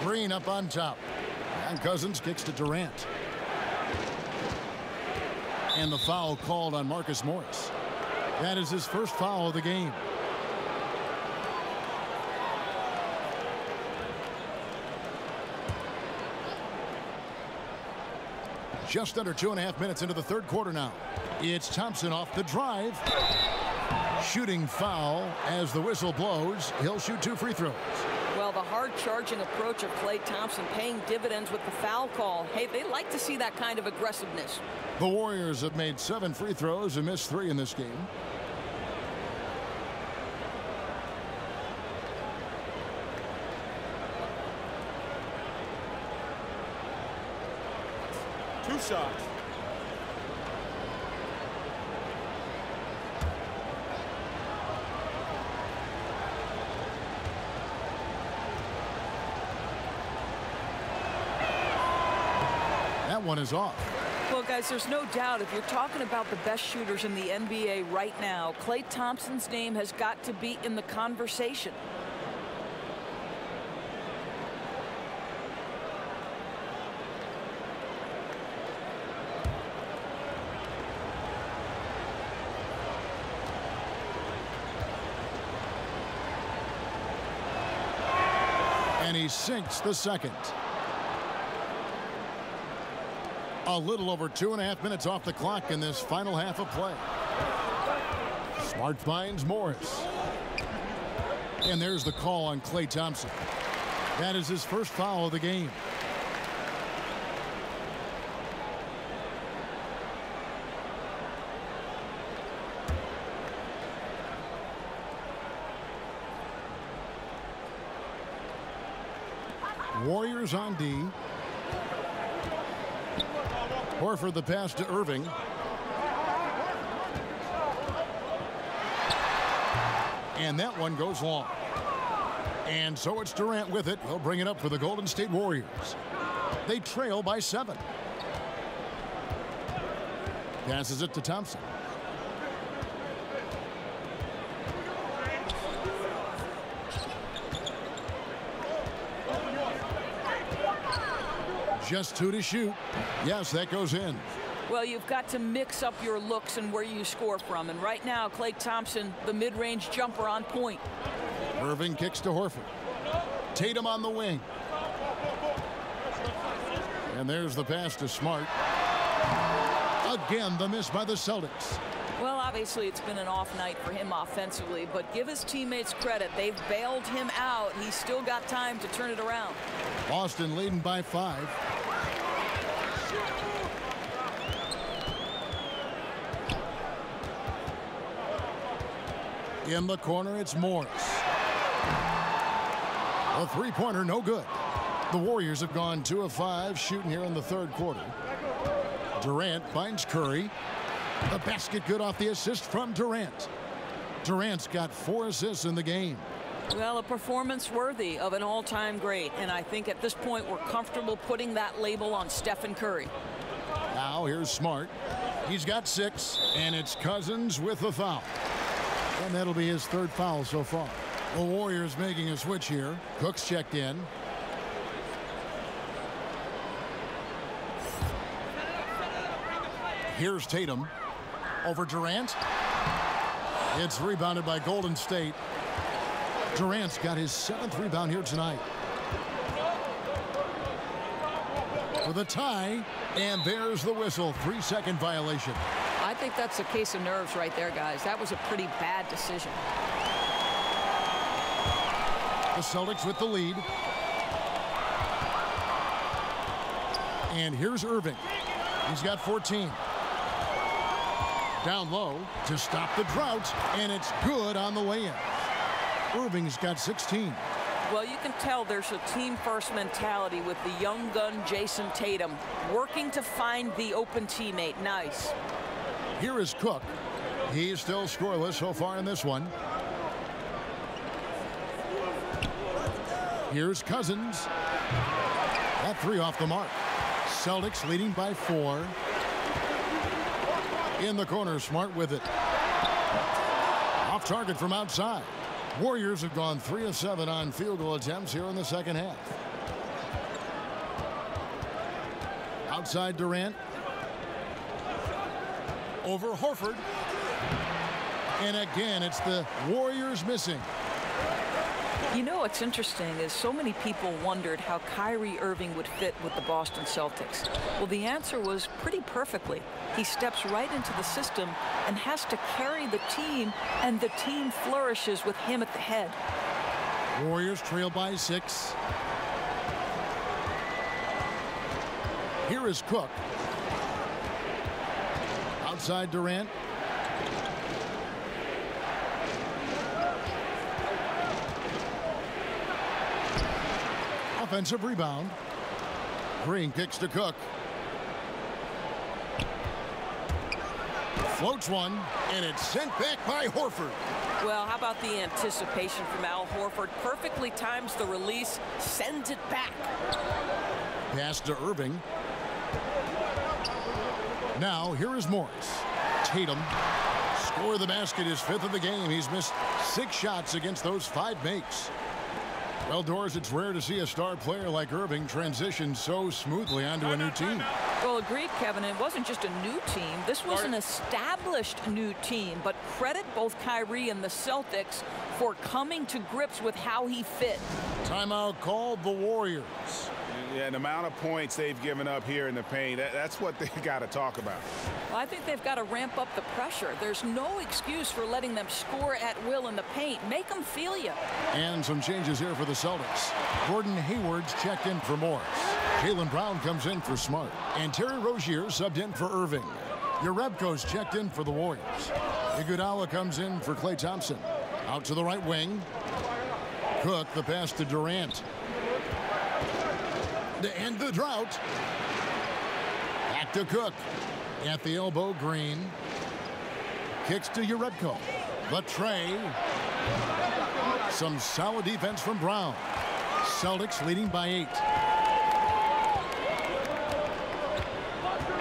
Green up on top. And Cousins kicks to Durant. And the foul called on Marcus Morris. That is his first foul of the game. Just under 2.5 minutes into the third quarter now. It's Thompson off the drive. Shooting foul as the whistle blows. He'll shoot 2 free throws. Well, the hard-charging approach of Klay Thompson paying dividends with the foul call. Hey, they like to see that kind of aggressiveness. The Warriors have made 7 free throws and missed 3 in this game. 2 shots. That one is off. Well, guys, there's no doubt if you're talking about the best shooters in the NBA right now, Klay Thompson's name has got to be in the conversation. And he sinks the second. A little over 2.5 minutes off the clock in this final half of play. Smart finds Morris. And there's the call on Klay Thompson. That is his first foul of the game. Warriors on D. Horford the pass to Irving. And that one goes long. And so it's Durant with it. He'll bring it up for the Golden State Warriors. They trail by 7. Passes it to Thompson. Just 2 to shoot. Yes, that goes in. Well, you've got to mix up your looks and where you score from. And right now, Klay Thompson, the mid-range jumper on point. Irving kicks to Horford. Tatum on the wing. And there's the pass to Smart. Again, the miss by the Celtics. Well, obviously, it's been an off night for him offensively, but give his teammates credit. They've bailed him out. He's still got time to turn it around. Boston leading by 5. In the corner, it's Morris. A three-pointer, no good. The Warriors have gone 2 of 5 shooting here in the third quarter. Durant finds Curry. The basket good off the assist from Durant. Durant's got 4 assists in the game. Well, a performance worthy of an all-time great, and I think at this point we're comfortable putting that label on Stephen Curry. Now here's Smart. He's got 6, and it's Cousins with the foul. And that'll be his 3rd foul so far. The Warriors making a switch here. Cook's checked in. Here's Tatum over Durant. It's rebounded by Golden State. Durant's got his 7th rebound here tonight. For the tie, and there's the whistle. 3-second violation. I think that's a case of nerves right there, guys. That was a pretty bad decision. The Celtics with the lead. And here's Irving. He's got 14. Down low to stop the drought, and it's good on the way in. Irving's got 16. Well, you can tell there's a team-first mentality with the young gun Jason Tatum working to find the open teammate. Nice. Here is Cook. He's still scoreless so far in this one. Here's Cousins. That 3 off the mark. Celtics leading by 4. In the corner, Smart with it. Off target from outside. Warriors have gone 3 of 7 on field goal attempts here in the second half. Outside Durant. Over Horford. And again, it's the Warriors missing. You know what's interesting is so many people wondered how Kyrie Irving would fit with the Boston Celtics. Well, the answer was pretty perfectly. He steps right into the system and has to carry the team, and the team flourishes with him at the head. Warriors trail by 6. Here is Cook. Outside Durant. Offensive rebound. Green kicks to Cook. Floats one, and it's sent back by Horford. Well, how about the anticipation from Al Horford? Perfectly times the release, sends it back. Pass to Irving. Now, here is Morris. Tatum. Score the basket, his 5th of the game. He's missed 6 shots against those 5 makes. Well, Doris, it's rare to see a star player like Irving transition so smoothly onto a new team. Well, agreed, Kevin. It wasn't just a new team. This was an established new team. But credit both Kyrie and the Celtics for coming to grips with how he fit. Timeout called the Warriors. Yeah, the amount of points they've given up here in the paint, that's what they got to talk about. Well, I think they've got to ramp up the pressure. There's no excuse for letting them score at will in the paint. Make them feel you. And some changes here for the Celtics. Gordon Hayward's checked in for Morris. Jaylen Brown comes in for Smart. And Terry Rozier subbed in for Irving. Jerebko's checked in for the Warriors. Iguodala comes in for Klay Thompson. Out to the right wing. Cook, the pass to Durant. To end the drought. Back to Cook. At the elbow, Green. Kicks to Jerebko. The tray. Some solid defense from Brown. Celtics leading by 8.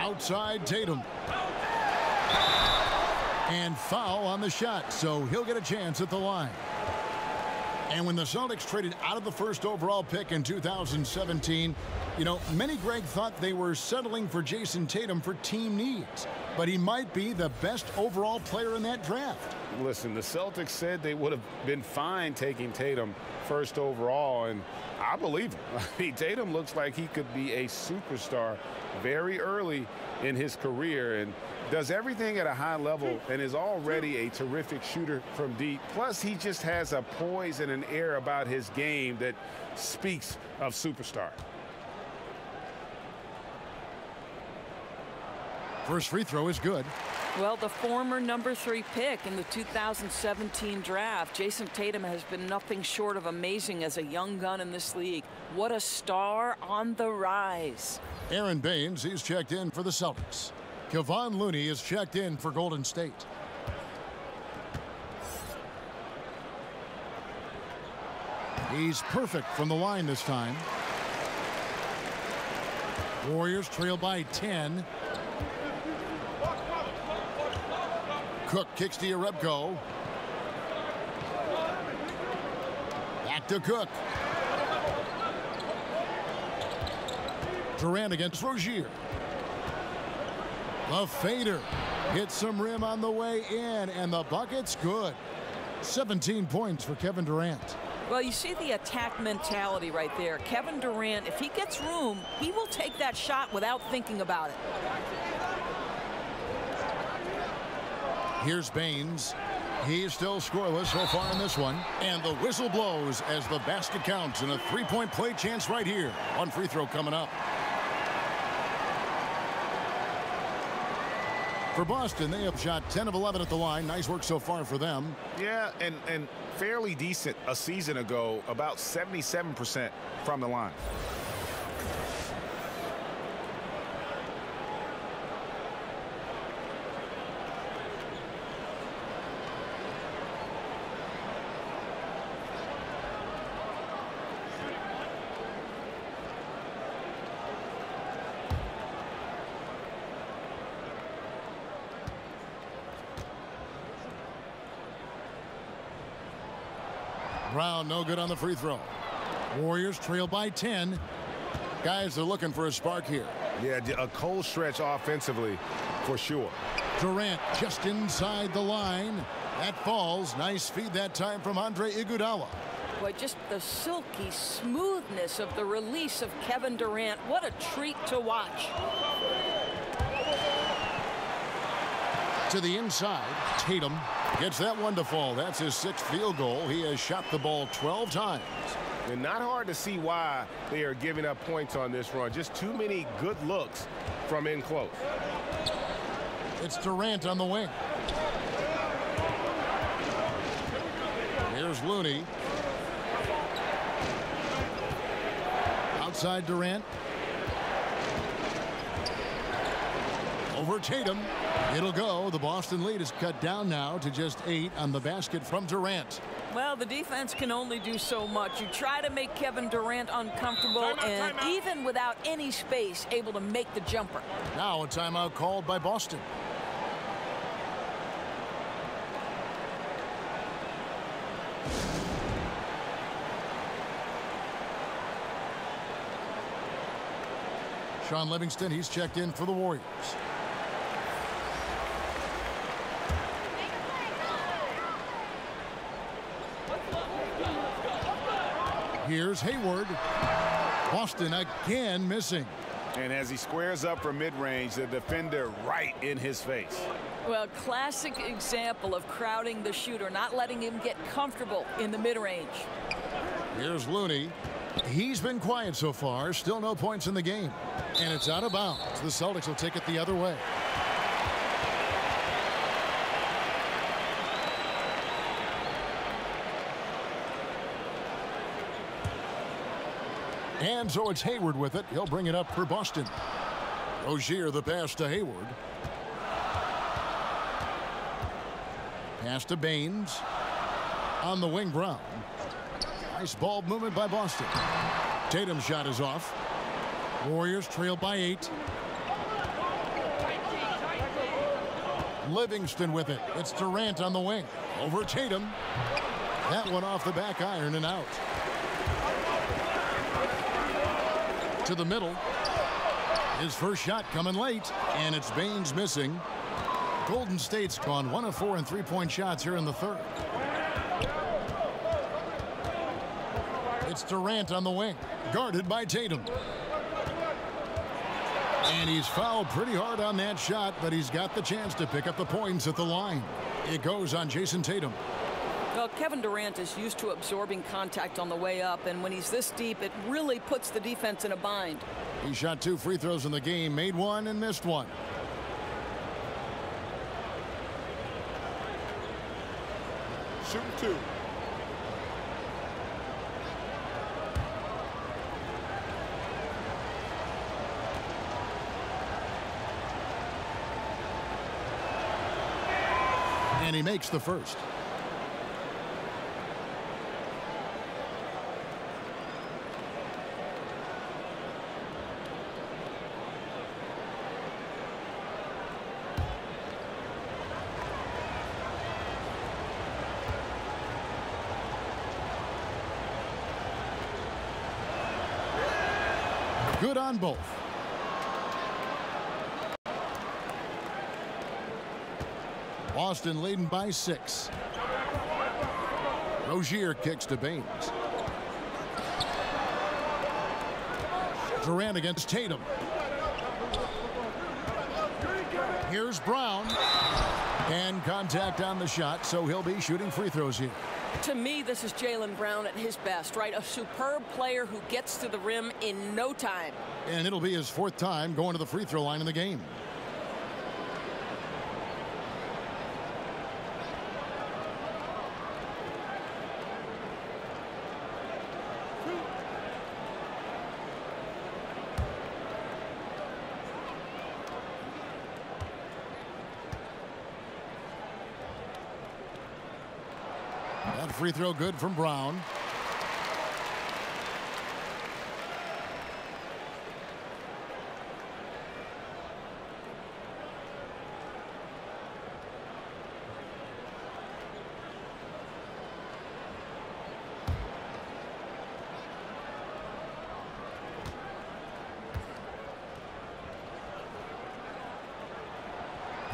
Outside Tatum. And foul on the shot, so he'll get a chance at the line. And when the Celtics traded out of the 1st overall pick in 2017, you know, many, Greg, thought they were settling for Jason Tatum for team needs. But he might be the best overall player in that draft. Listen, the Celtics said they would have been fine taking Tatum 1st overall, and I believe him. I mean, Tatum looks like he could be a superstar very early in his career and does everything at a high level and is already a terrific shooter from deep. Plus, he just has a poise and an air about his game that speaks of superstar. First free throw is good. Well, the former number 3 pick in the 2017 draft, Jason Tatum, has been nothing short of amazing as a young gun in this league. What a star on the rise. Aaron Baines, he's checked in for the Celtics. Kevon Looney is checked in for Golden State. He's perfect from the line this time. Warriors trail by 10. Cook kicks to Jerebko. Back to Cook. Durant against Rozier. The fader hits some rim on the way in, and the bucket's good. 17 points for Kevin Durant. Well, you see the attack mentality right there. Kevin Durant, if he gets room, he will take that shot without thinking about it. Here's Baines. He's still scoreless so far in this one. And the whistle blows as the basket counts, and a 3-point play chance right here. One free throw coming up. For Boston, they have shot 10 of 11 at the line. Nice work so far for them. Yeah, and fairly decent a season ago, about 77% from the line. Brown no good on the free throw. Warriors trail by 10. Guys are looking for a spark here. Yeah, a cold stretch offensively for sure. Durant just inside the line. That falls. Nice feed that time from Andre Iguodala. Boy, just the silky smoothness of the release of Kevin Durant. What a treat to watch. To the inside, Tatum gets that one to fall. That's his 6th field goal. He has shot the ball 12 times. And not hard to see why they are giving up points on this run. Just too many good looks from in close. It's Durant on the wing. Here's Looney. Outside Durant. Over Tatum. It'll go. The Boston lead is cut down now to just 8 on the basket from Durant. Well, the defense can only do so much. You try to make Kevin Durant uncomfortable, and even without any space, able to make the jumper. Now a timeout called by Boston. Sean Livingston, he's checked in for the Warriors. Here's Hayward. Boston again missing. And as he squares up for mid-range, the defender right in his face. Well, classic example of crowding the shooter, not letting him get comfortable in the mid-range. Here's Looney. He's been quiet so far. Still no points in the game. And it's out of bounds. The Celtics will take it the other way. And so it's Hayward with it. He'll bring it up for Boston. Rozier, the pass to Hayward. Pass to Baines. On the wing, Brown. Nice ball movement by Boston. Tatum's shot is off. Warriors trail by 8. Livingston with it. It's Durant on the wing. Over Tatum. That one off the back iron and out. To the middle. His first shot coming late, and it's Baines missing. Golden State's gone 1 of 4 in three-point shots here in the third. It's Durant on the wing, guarded by Tatum. And he's fouled pretty hard on that shot, but he's got the chance to pick up the points at the line. It goes on Jason Tatum. Well, Kevin Durant is used to absorbing contact on the way up, and when he's this deep, it really puts the defense in a bind. He shot 2 free throws in the game, made 1 and missed 1. Shooting 2. And he makes the first. Good on both. Boston leading by 6. Rozier kicks to Baines. Durant against Tatum. Here's Brown. And contact on the shot, so he'll be shooting free throws here. To me, this is Jaylen Brown at his best, right? A superb player who gets to the rim in no time. And it'll be his 4th time going to the free throw line in the game. That free throw good from Brown.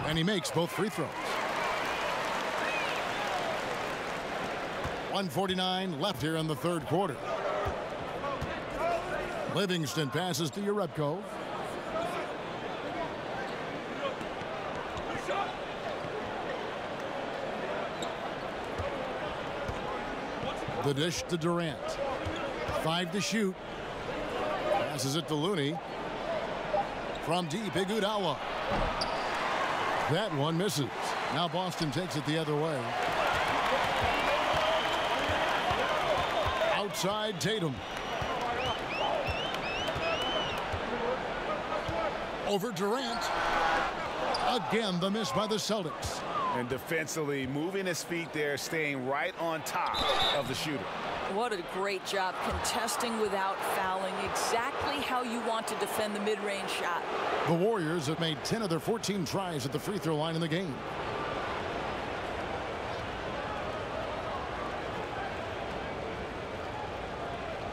And he makes both free throws. 1:49 left here in the third quarter. Livingston passes to Urepko. The dish to Durant. 5 to shoot. Passes it to Looney. From deep, Iguodala. That one misses. Now Boston takes it the other way. Outside Tatum. Over Durant. Again, the miss by the Celtics. And defensively, moving his feet there, staying right on top of the shooter. What a great job contesting without fouling. Exactly how you want to defend the mid-range shot. The Warriors have made 10 of their 14 tries at the free throw line in the game.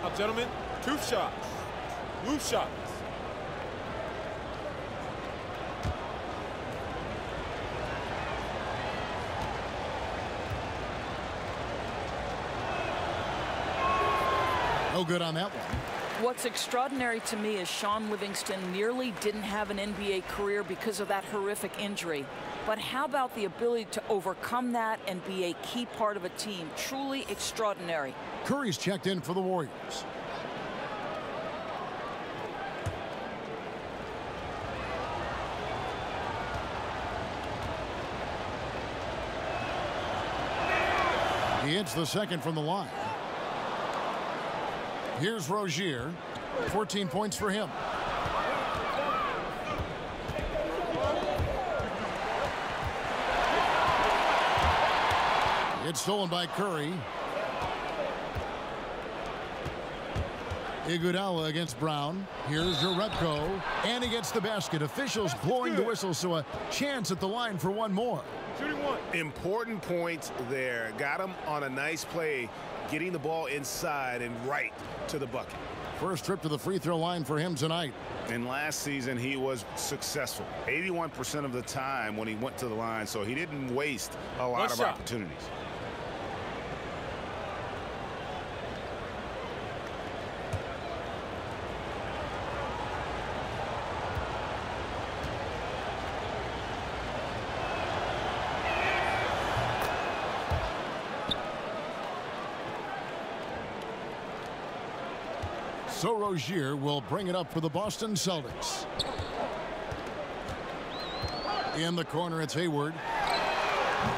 Now, gentlemen, 2 shots. Move shots. No good on that one. What's extraordinary to me is Sean Livingston nearly didn't have an NBA career because of that horrific injury. But how about the ability to overcome that and be a key part of a team? Truly extraordinary. Curry's checked in for the Warriors. He hits the second from the line. Here's Rozier. 14 points for him. It's stolen by Curry. Iguodala against Brown. Here's Jerebko, and he gets the basket. Officials blowing the whistle, so a chance at the line for one more. Shooting one. Important points there. Got him on a nice play, getting the ball inside and right to the bucket. First trip to the free throw line for him tonight. And last season, he was successful 81% of the time when he went to the line, so he didn't waste a lot of opportunities. So Rozier will bring it up for the Boston Celtics. In the corner, it's Hayward.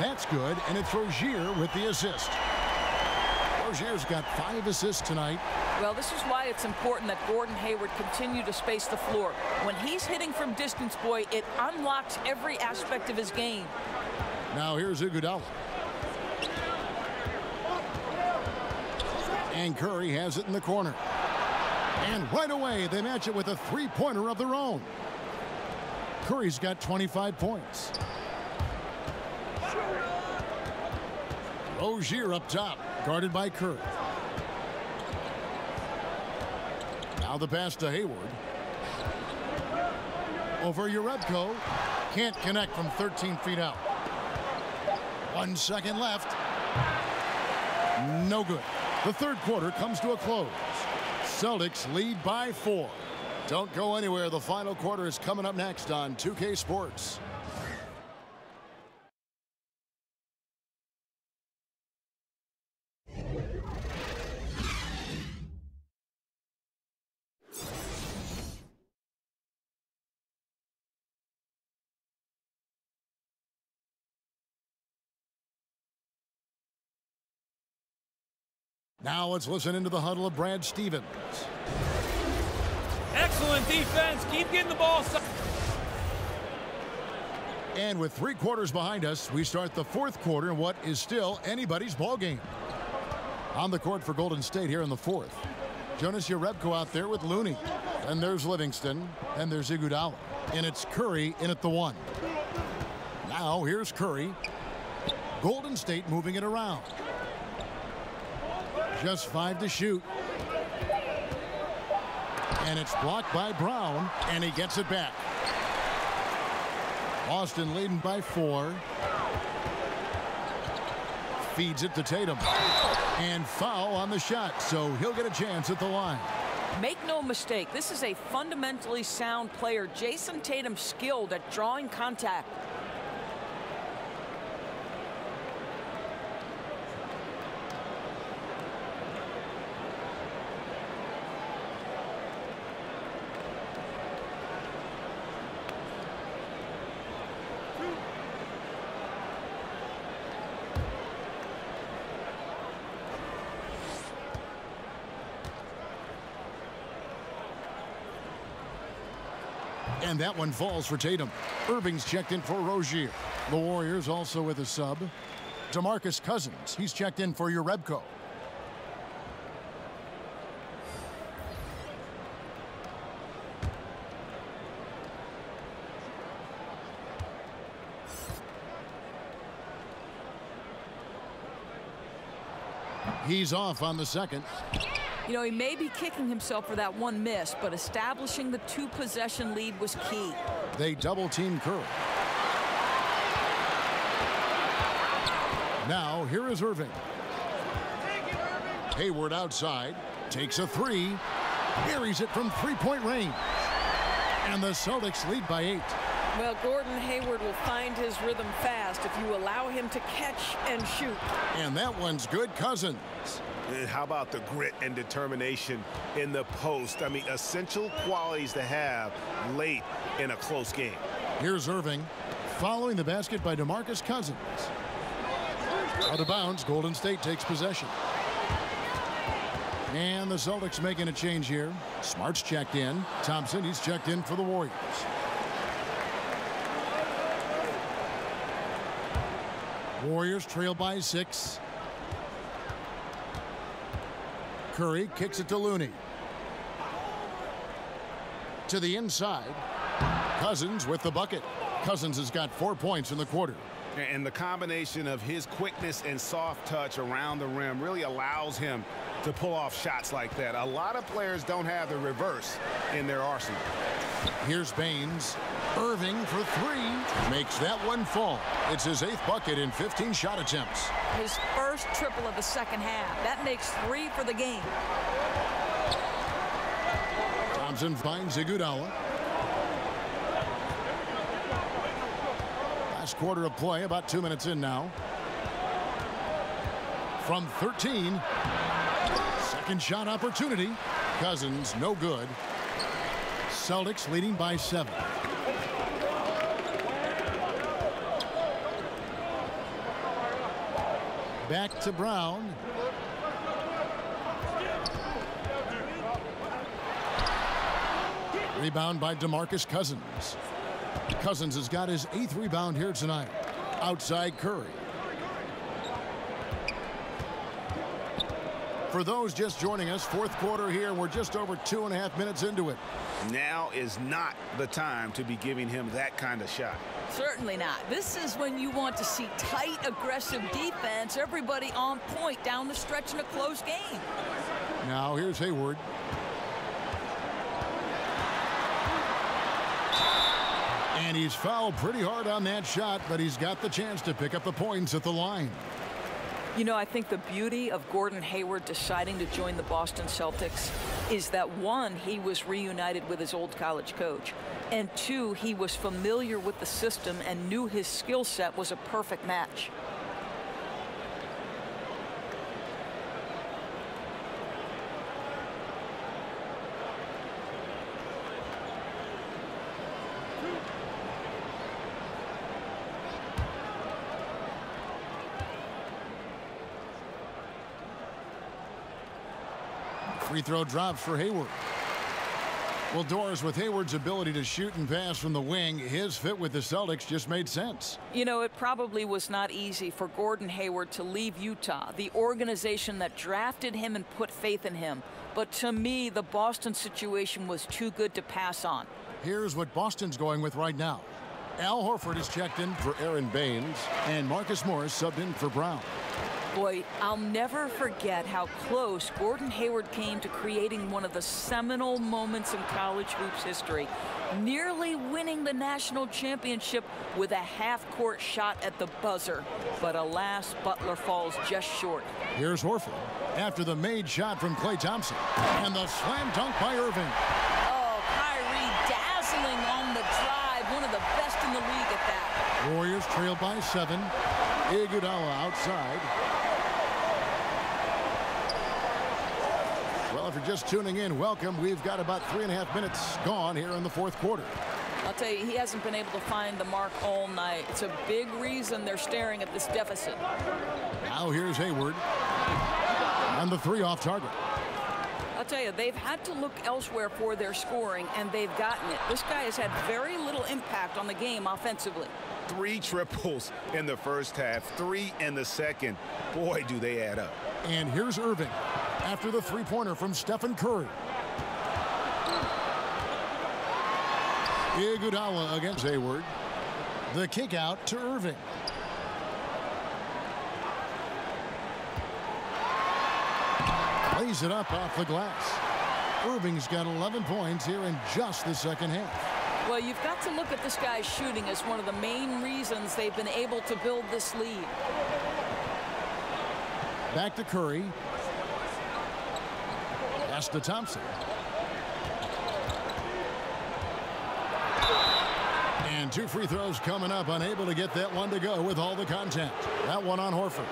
That's good, and it's Rozier with the assist. Rozier's got 5 assists tonight. Well, this is why it's important that Gordon Hayward continue to space the floor. When he's hitting from distance, boy, it unlocks every aspect of his game. Now here's Iguodala. And Curry has it in the corner. And right away, they match it with a three-pointer of their own. Curry's got 25 points. Rozier up top, guarded by Curry. Now the pass to Hayward. Over Jerebko. Can't connect from 13 feet out. 1 second left. No good. The third quarter comes to a close. Celtics lead by 4. Don't go anywhere. The final quarter is coming up next on 2K Sports. Now let's listen into the huddle of Brad Stevens. Excellent defense. Keep getting the ball. And with 3 quarters behind us, we start the fourth quarter in what is still anybody's ball game. On the court for Golden State here in the fourth. Jonas Jerebko out there with Looney. And there's Livingston. And there's Iguodala. And it's Curry in at the 1. Now here's Curry. Golden State moving it around. Just 5 to shoot. And it's blocked by Brown, and he gets it back. Boston leading by 4. Feeds it to Tatum. And foul on the shot, so he'll get a chance at the line. Make no mistake, this is a fundamentally sound player. Jason Tatum skilled at drawing contact. And that one falls for Tatum. Irving's checked in for Rozier. The Warriors also with a sub. DeMarcus Cousins, he's checked in for Urebko. He's off on the second. You know, he may be kicking himself for that one miss, but establishing the 2-possession lead was key. They double-team Curry. Now, here is Irving. Hayward outside, takes a 3, buries it from 3-point range. And the Celtics lead by 8. Well, Gordon Hayward will find his rhythm fast if you allow him to catch and shoot. And that one's good. Cousins. And how about the grit and determination in the post? I mean, essential qualities to have late in a close game. Here's Irving, following the basket by DeMarcus Cousins. Out of bounds, Golden State takes possession. And the Celtics making a change here. Smart's checked in. Thompson, he's checked in for the Warriors. Warriors trail by 6. Curry kicks it to Looney. To the inside. Cousins with the bucket. Cousins has got 4 points in the quarter. And the combination of his quickness and soft touch around the rim really allows him to pull off shots like that. A lot of players don't have the reverse in their arsenal. Here's Baines. Irving for 3. Makes that one fall. It's his 8th bucket in 15 shot attempts. His first triple of the second half. That makes 3 for the game. Thompson finds Iguodala. Last quarter of play, about 2 minutes in now. From 13. Second shot opportunity. Cousins, no good. Celtics leading by 7. Back to Brown. Rebound by DeMarcus Cousins. Cousins has got his 8th rebound here tonight. Outside Curry. For those just joining us, 4th quarter here. We're just over 2.5 minutes into it. Now is not the time to be giving him that kind of shot. Certainly not. This is when you want to see tight, aggressive defense. Everybody on point down the stretch in a close game. Now here's Hayward. And he's fouled pretty hard on that shot, but he's got the chance to pick up the points at the line. You know, I think the beauty of Gordon Hayward deciding to join the Boston Celtics is that, 1, he was reunited with his old college coach, and 2, he was familiar with the system and knew his skill set was a perfect match. Free throw drops for Hayward. Well, Doris, with Hayward's ability to shoot and pass from the wing, his fit with the Celtics just made sense. You know, it probably was not easy for Gordon Hayward to leave Utah, the organization that drafted him and put faith in him. But to me, the Boston situation was too good to pass on. Here's what Boston's going with right now. Al Horford is checked in for Aaron Baines, and Marcus Morris subbed in for Brown. Boy, I'll never forget how close Gordon Hayward came to creating one of the seminal moments in college hoops history, nearly winning the national championship with a half-court shot at the buzzer. But alas, Butler falls just short. Here's Horford after the made shot from Klay Thompson, and the slam dunk by Irving. Oh, Kyrie dazzling on the drive, one of the best in the league at that. Warriors trail by 7. Iguodala outside. Well, if you're just tuning in, welcome. We've got about 3.5 minutes gone here in the 4th quarter. I'll tell you, he hasn't been able to find the mark all night. It's a big reason they're staring at this deficit. Now here's Hayward. And the 3 off target. tell you, they've had to look elsewhere for their scoring, and they've gotten it. This guy has had very little impact on the game offensively. 3 triples in the first half, 3 in the second. Boy, do they add up. And here's Irving after the three-pointer from Stephen Curry. Iguodala against Hayward. The kick out to Irving. Lays it up off the glass. Irving's got 11 points here in just the second half. Well, you've got to look at this guy's shooting as one of the main reasons they've been able to build this lead. Back to Curry. Pass to Thompson. And 2 free throws coming up, unable to get that one to go with all the contact. That one on Horford.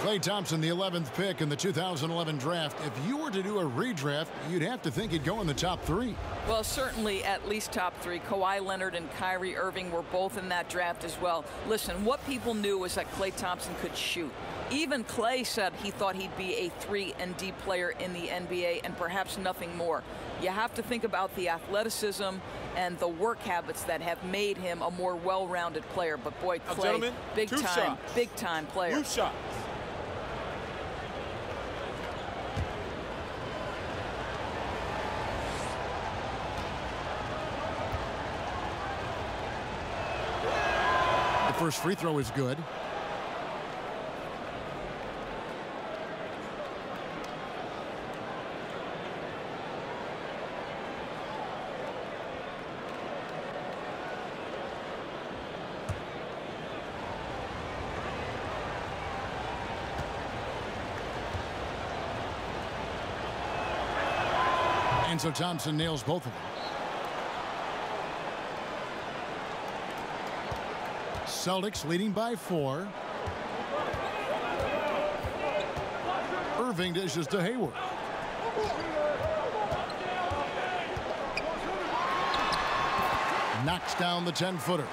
Klay Thompson, the 11th pick in the 2011 draft. If you were to do a redraft, you'd have to think he'd go in the top 3. Well, certainly at least top 3. Kawhi Leonard and Kyrie Irving were both in that draft as well. Listen, what people knew was that Klay Thompson could shoot. Even Klay said he thought he'd be a 3-and-D player in the NBA and perhaps nothing more. You have to think about the athleticism and the work habits that have made him a more well-rounded player. But boy, Klay, big time player. Move shot. The first free throw is good. And so Thompson nails both of them. Celtics leading by 4. Irving dishes to Hayward. Knocks down the 10-footer.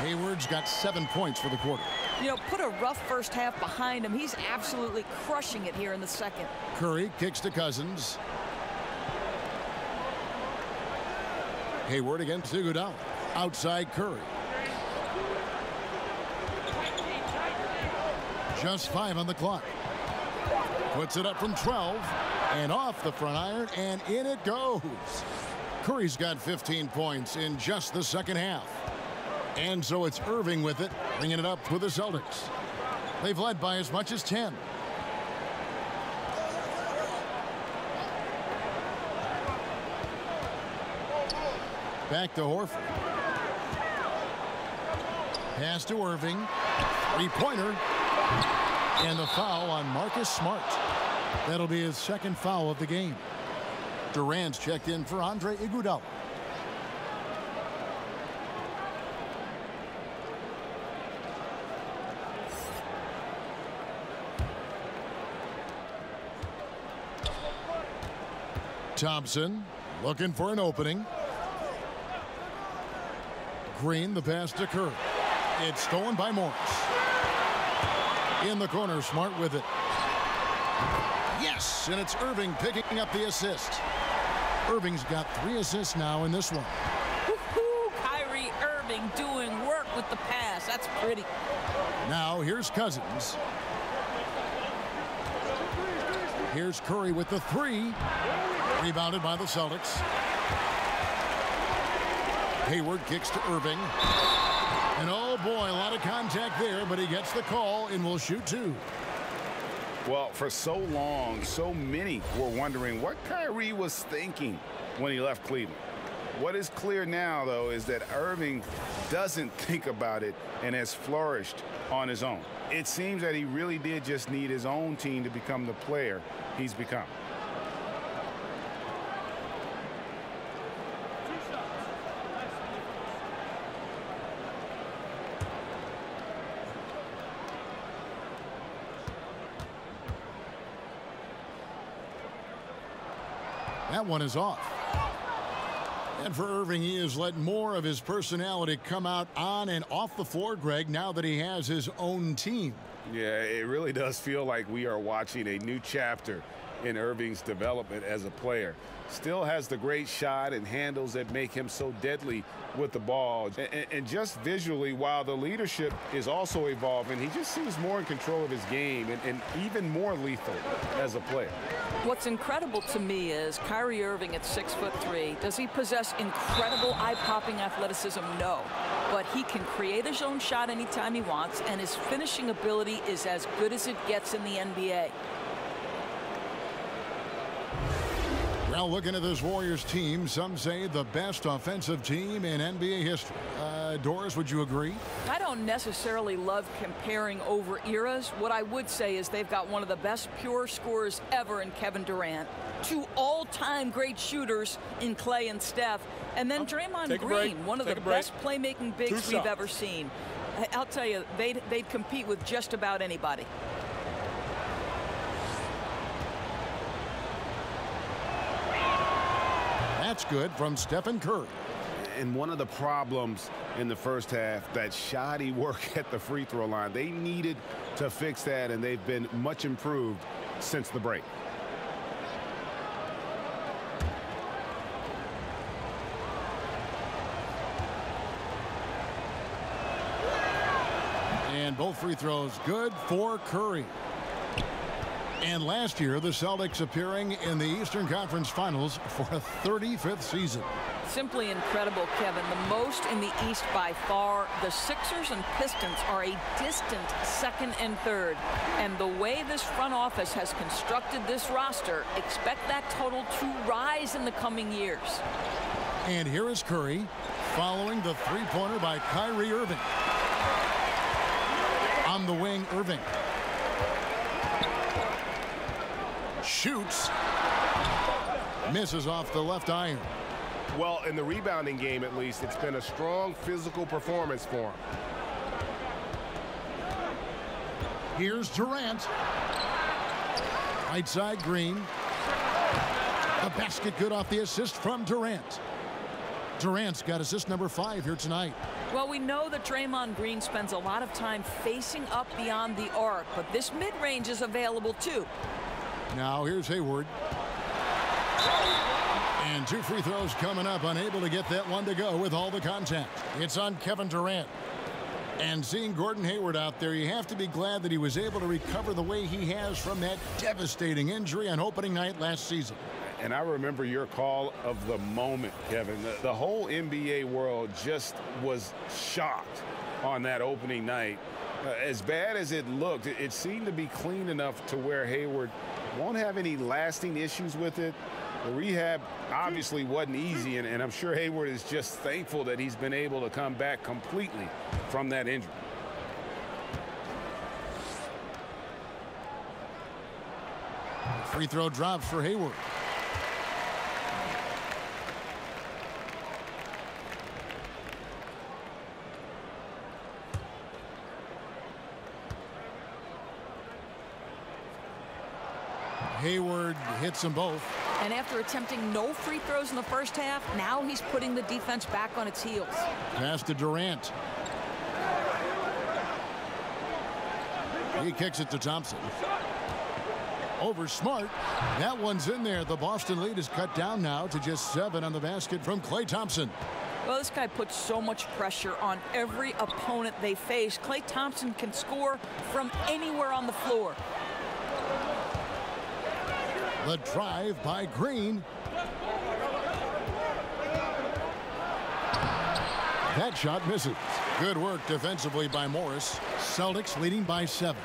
Hayward's got 7 points for the quarter. You know, put a rough first half behind him. He's absolutely crushing it here in the second. Curry kicks to Cousins. Hayward against Iguodala. Outside Curry. Just 5 on the clock. Puts it up from 12 and off the front iron, and in it goes. Curry's got 15 points in just the second half. And so it's Irving with it, bringing it up for the Celtics. They've led by as much as 10. Back to Horford. Pass to Irving. 3-pointer. And the foul on Marcus Smart. That'll be his second foul of the game. Durant's checked in for Andre Iguodala. Thompson looking for an opening. Green, the pass to Curry. It's stolen by Morris. In the corner, Smart with it. Yes, and it's Irving picking up the assist. Irving's got 3 assists now in this one. Woo-hoo, Kyrie Irving doing work with the pass. That's pretty. Now here's Cousins. Here's Curry with the 3. Rebounded by the Celtics. Hayward kicks to Irving. And oh boy, a lot of contact there, but he gets the call and will shoot 2. Well, for so long, so many were wondering what Kyrie was thinking when he left Cleveland. What is clear now, though, is that Irving doesn't think about it and has flourished on his own. It seems that he really did just need his own team to become the player he's become. That one is off. And for Irving, he has let more of his personality come out on and off the floor, Greg, now that he has his own team. Yeah, it really does feel like we are watching a new chapter in Irving's development as a player. Still has the great shot and handles that make him so deadly with the ball. And just visually, while the leadership is also evolving, he just seems more in control of his game and even more lethal as a player. What's incredible to me is Kyrie Irving at 6'3". Does he possess incredible eye-popping athleticism? No. But he can create his own shot anytime he wants, and his finishing ability is as good as it gets in the NBA. Well, looking at this Warriors team, some say the best offensive team in NBA history. Doris, would you agree? I don't necessarily love comparing over eras. What I would say is they've got one of the best pure scorers ever in Kevin Durant, two all-time great shooters in Clay and Steph, and then Draymond Green, one of the best playmaking bigs we've ever seen. I'll tell you, they'd compete with just about anybody. That's good from Stephen Curry. And one of the problems in the first half, that shoddy work at the free throw line. They needed to fix that, and they've been much improved since the break. And both free throws good for Curry. And last year, the Celtics appearing in the Eastern Conference Finals for a 35th season. Simply incredible, Kevin. The most in the East by far. The Sixers and Pistons are a distant second and third. And the way this front office has constructed this roster, expect that total to rise in the coming years. And here is Curry following the three-pointer by Kyrie Irving. On the wing, Irving. Shoots. Misses off the left iron. Well, in the rebounding game, at least, it's been a strong physical performance for him. Here's Durant. Right side, Green. The basket good off the assist from Durant. Durant's got assist number 5 here tonight. Well, we know that Draymond Green spends a lot of time facing up beyond the arc, but this mid-range is available too. Now here's Hayward. And 2 free throws coming up, unable to get that one to go with all the contact. It's on Kevin Durant. And seeing Gordon Hayward out there, you have to be glad that he was able to recover the way he has from that devastating injury on opening night last season. And I remember your call of the moment, Kevin. The whole NBA world just was shocked on that opening night. As bad as it looked, it seemed to be clean enough to where Hayward won't have any lasting issues with it. The rehab obviously wasn't easy, and I'm sure Hayward is just thankful that he's been able to come back completely from that injury. Free throw drops for Hayward. Hayward hits them both. And after attempting no free throws in the first half, now he's putting the defense back on its heels. Pass to Durant. He kicks it to Thompson. Over Smart. That one's in there. The Boston lead is cut down now to just 7 on the basket from Klay Thompson. Well, this guy puts so much pressure on every opponent they face. Klay Thompson can score from anywhere on the floor. The drive by Green. That shot misses. Good work defensively by Morris. Celtics leading by 7.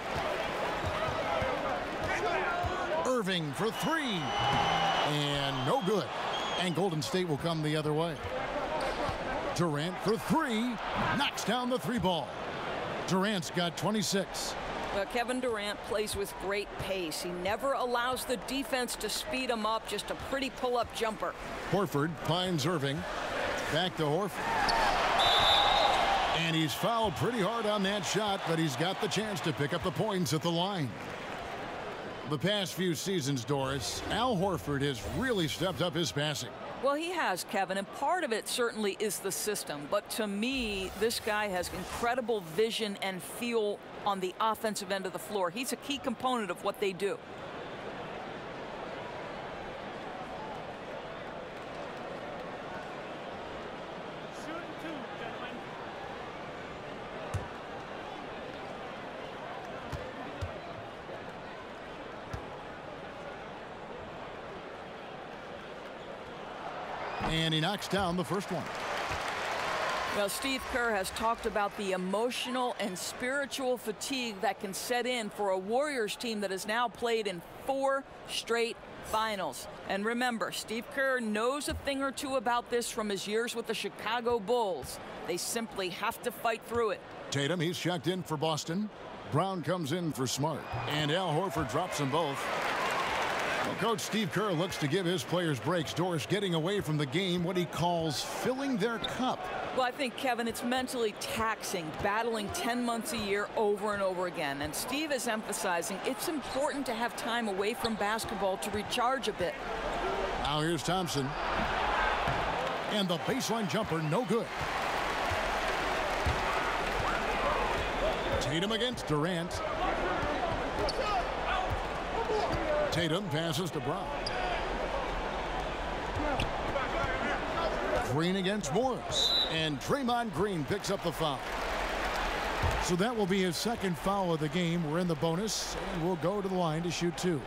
Irving for 3. And no good. And Golden State will come the other way. Durant for 3. Knocks down the 3 ball. Durant's got 26. Kevin Durant plays with great pace. He never allows the defense to speed him up. Just a pretty pull-up jumper. Horford finds Irving. Back to Horford. And he's fouled pretty hard on that shot, but he's got the chance to pick up the points at the line. The past few seasons, Doris, Al Horford has really stepped up his passing. Well, he has, Kevin, and part of it certainly is the system. But to me, this guy has incredible vision and feel on the offensive end of the floor. He's a key component of what they do. And he knocks down the first one. Well, Steve Kerr has talked about the emotional and spiritual fatigue that can set in for a Warriors team that has now played in 4 straight finals. And remember, Steve Kerr knows a thing or two about this from his years with the Chicago Bulls. They simply have to fight through it. Tatum, he's checked in for Boston. Brown comes in for Smart. And Al Horford drops them both. Well, Coach Steve Kerr looks to give his players breaks. Doris getting away from the game, what he calls filling their cup. Well, I think, Kevin, it's mentally taxing, battling 10 months a year over and over again. And Steve is emphasizing it's important to have time away from basketball to recharge a bit. Now here's Thompson. And the baseline jumper, no good. Tatum against Durant. Tatum passes to Brown. Green against Morris. And Draymond Green picks up the foul. So that will be his second foul of the game. We're in the bonus, and we'll go to the line to shoot 2.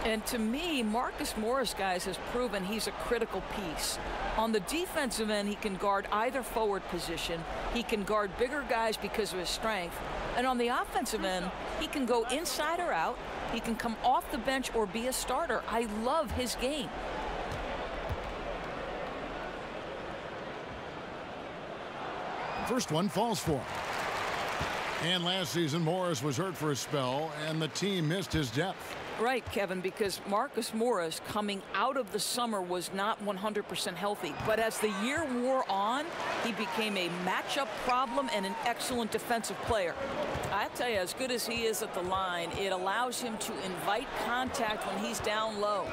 And to me, Marcus Morris, guys, has proven he's a critical piece. On the defensive end, he can guard either forward position. He can guard bigger guys because of his strength. And on the offensive end, he can go inside or out. He can come off the bench or be a starter. I love his game. First one falls for him. And last season, Morris was hurt for a spell, and the team missed his depth. Right, Kevin, because Marcus Morris coming out of the summer was not 100% healthy. But as the year wore on, he became a matchup problem and an excellent defensive player. I tell you, as good as he is at the line, it allows him to invite contact when he's down low.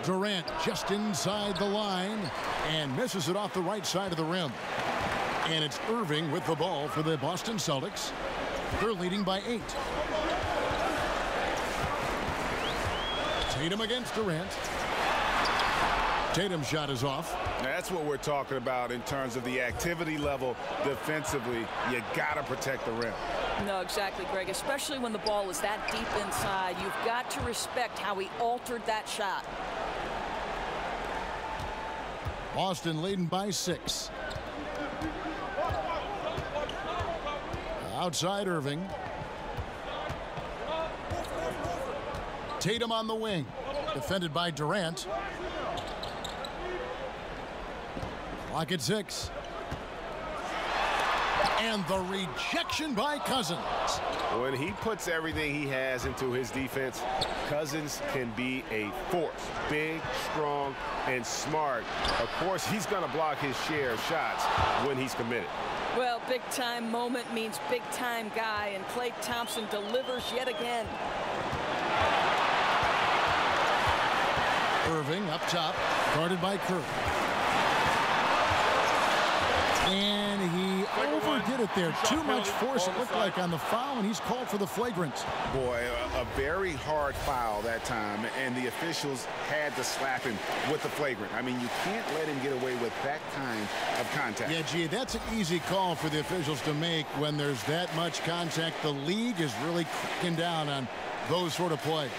Durant just inside the line and misses it off the right side of the rim. And it's Irving with the ball for the Boston Celtics. They're leading by 8. Tatum against Durant. Tatum's shot is off. That's what we're talking about in terms of the activity level defensively. You got to protect the rim. No, exactly, Greg. Especially when the ball is that deep inside. You've got to respect how he altered that shot. Boston leading by 6. Outside Irving. Tatum on the wing. Defended by Durant. Clock at 6. And the rejection by Cousins. When he puts everything he has into his defense, Cousins can be a force. Big, strong, and smart. Of course, he's going to block his share of shots when he's committed. Well, big-time moment means big-time guy, and Klay Thompson delivers yet again. Irving up top, guarded by Kerr. And he overdid it there. Too much force, it looked like, on the foul, and he's called for the flagrant. Boy, a very hard foul that time, and the officials had to slap him with the flagrant. I mean, you can't let him get away with that kind of contact. Yeah, gee, that's an easy call for the officials to make when there's that much contact. The league is really cracking down on those sort of plays.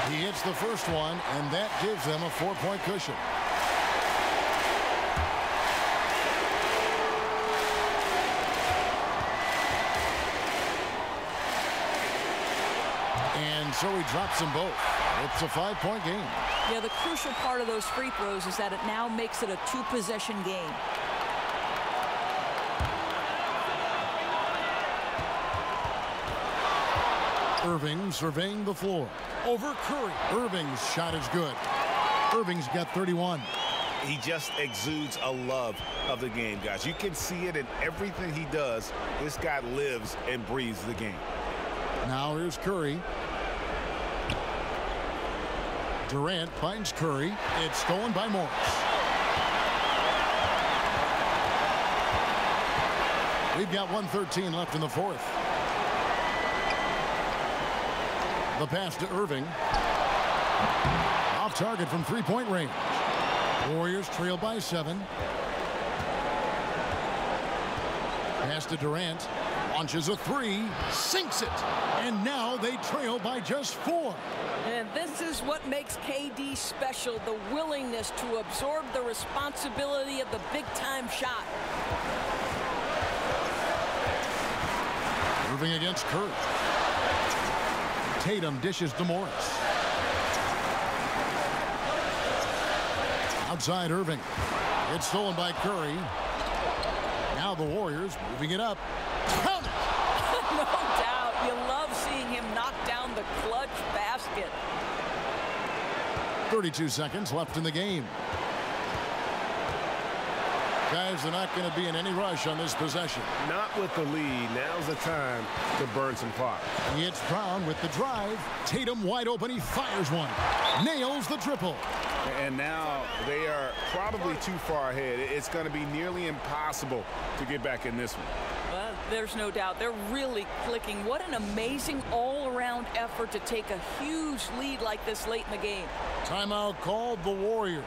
He hits the first one, and that gives them a 4-point cushion. And so he drops them both. It's a 5-point game. Yeah, the crucial part of those free throws is that it now makes it a 2-possession game. Irving surveying the floor. Over Curry. Irving's shot is good. Irving's got 31. He just exudes a love of the game, guys. You can see it in everything he does. This guy lives and breathes the game. Now here's Curry. Durant finds Curry. It's stolen by Morris. We've got 1:13 left in the fourth. The pass to Irving. Off target from 3-point range. Warriors trail by 7. Pass to Durant. Launches a 3. Sinks it. And now they trail by just 4. And this is what makes KD special, the willingness to absorb the responsibility of the big-time shot. Irving against Curry. Tatum dishes to Morris. Outside Irving. It's stolen by Curry. Now the Warriors moving it up. Count it! No doubt. You love seeing him knock down the clutch basket. 32 seconds left in the game. Guys, they're not going to be in any rush on this possession. Not with the lead. Now's the time to burn some clock. It's Brown with the drive. Tatum wide open. He fires one. Nails the triple. And now they are probably too far ahead. It's going to be nearly impossible to get back in this one. Well, there's no doubt. They're really clicking. What an amazing all-around effort to take a huge lead like this late in the game. Timeout called the Warriors.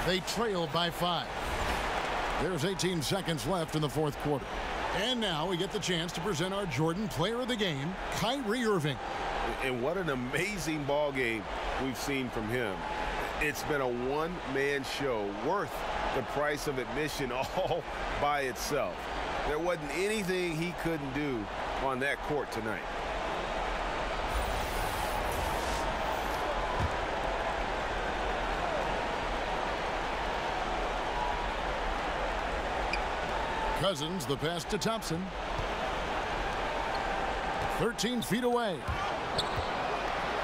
They trail by 5. There's 18 seconds left in the fourth quarter. And now we get the chance to present our Jordan Player of the Game, Kyrie Irving. And what an amazing ball game we've seen from him. It's been a one-man show worth the price of admission all by itself. There wasn't anything he couldn't do on that court tonight. Cousins, the pass to Thompson. 13 feet away.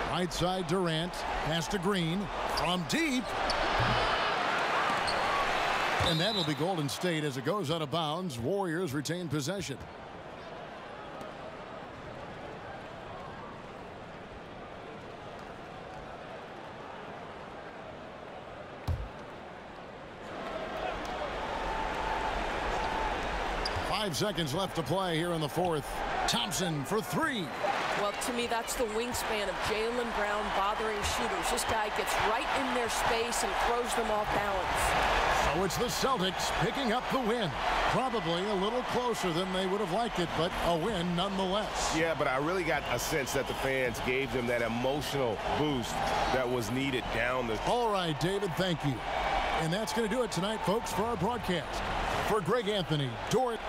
Right side Durant. Pass to Green. From deep. And that'll be Golden State as it goes out of bounds. Warriors retain possession. Five seconds left to play here in the fourth. Thompson for 3. Well, to me, that's the wingspan of Jaylen Brown bothering shooters. This guy gets right in their space and throws them off balance. So it's the Celtics picking up the win. Probably a little closer than they would have liked it, but a win nonetheless. Yeah, but I really got a sense that the fans gave them that emotional boost that was needed down the... All right, David, thank you. And that's going to do it tonight, folks, for our broadcast. For Greg Anthony, Durant...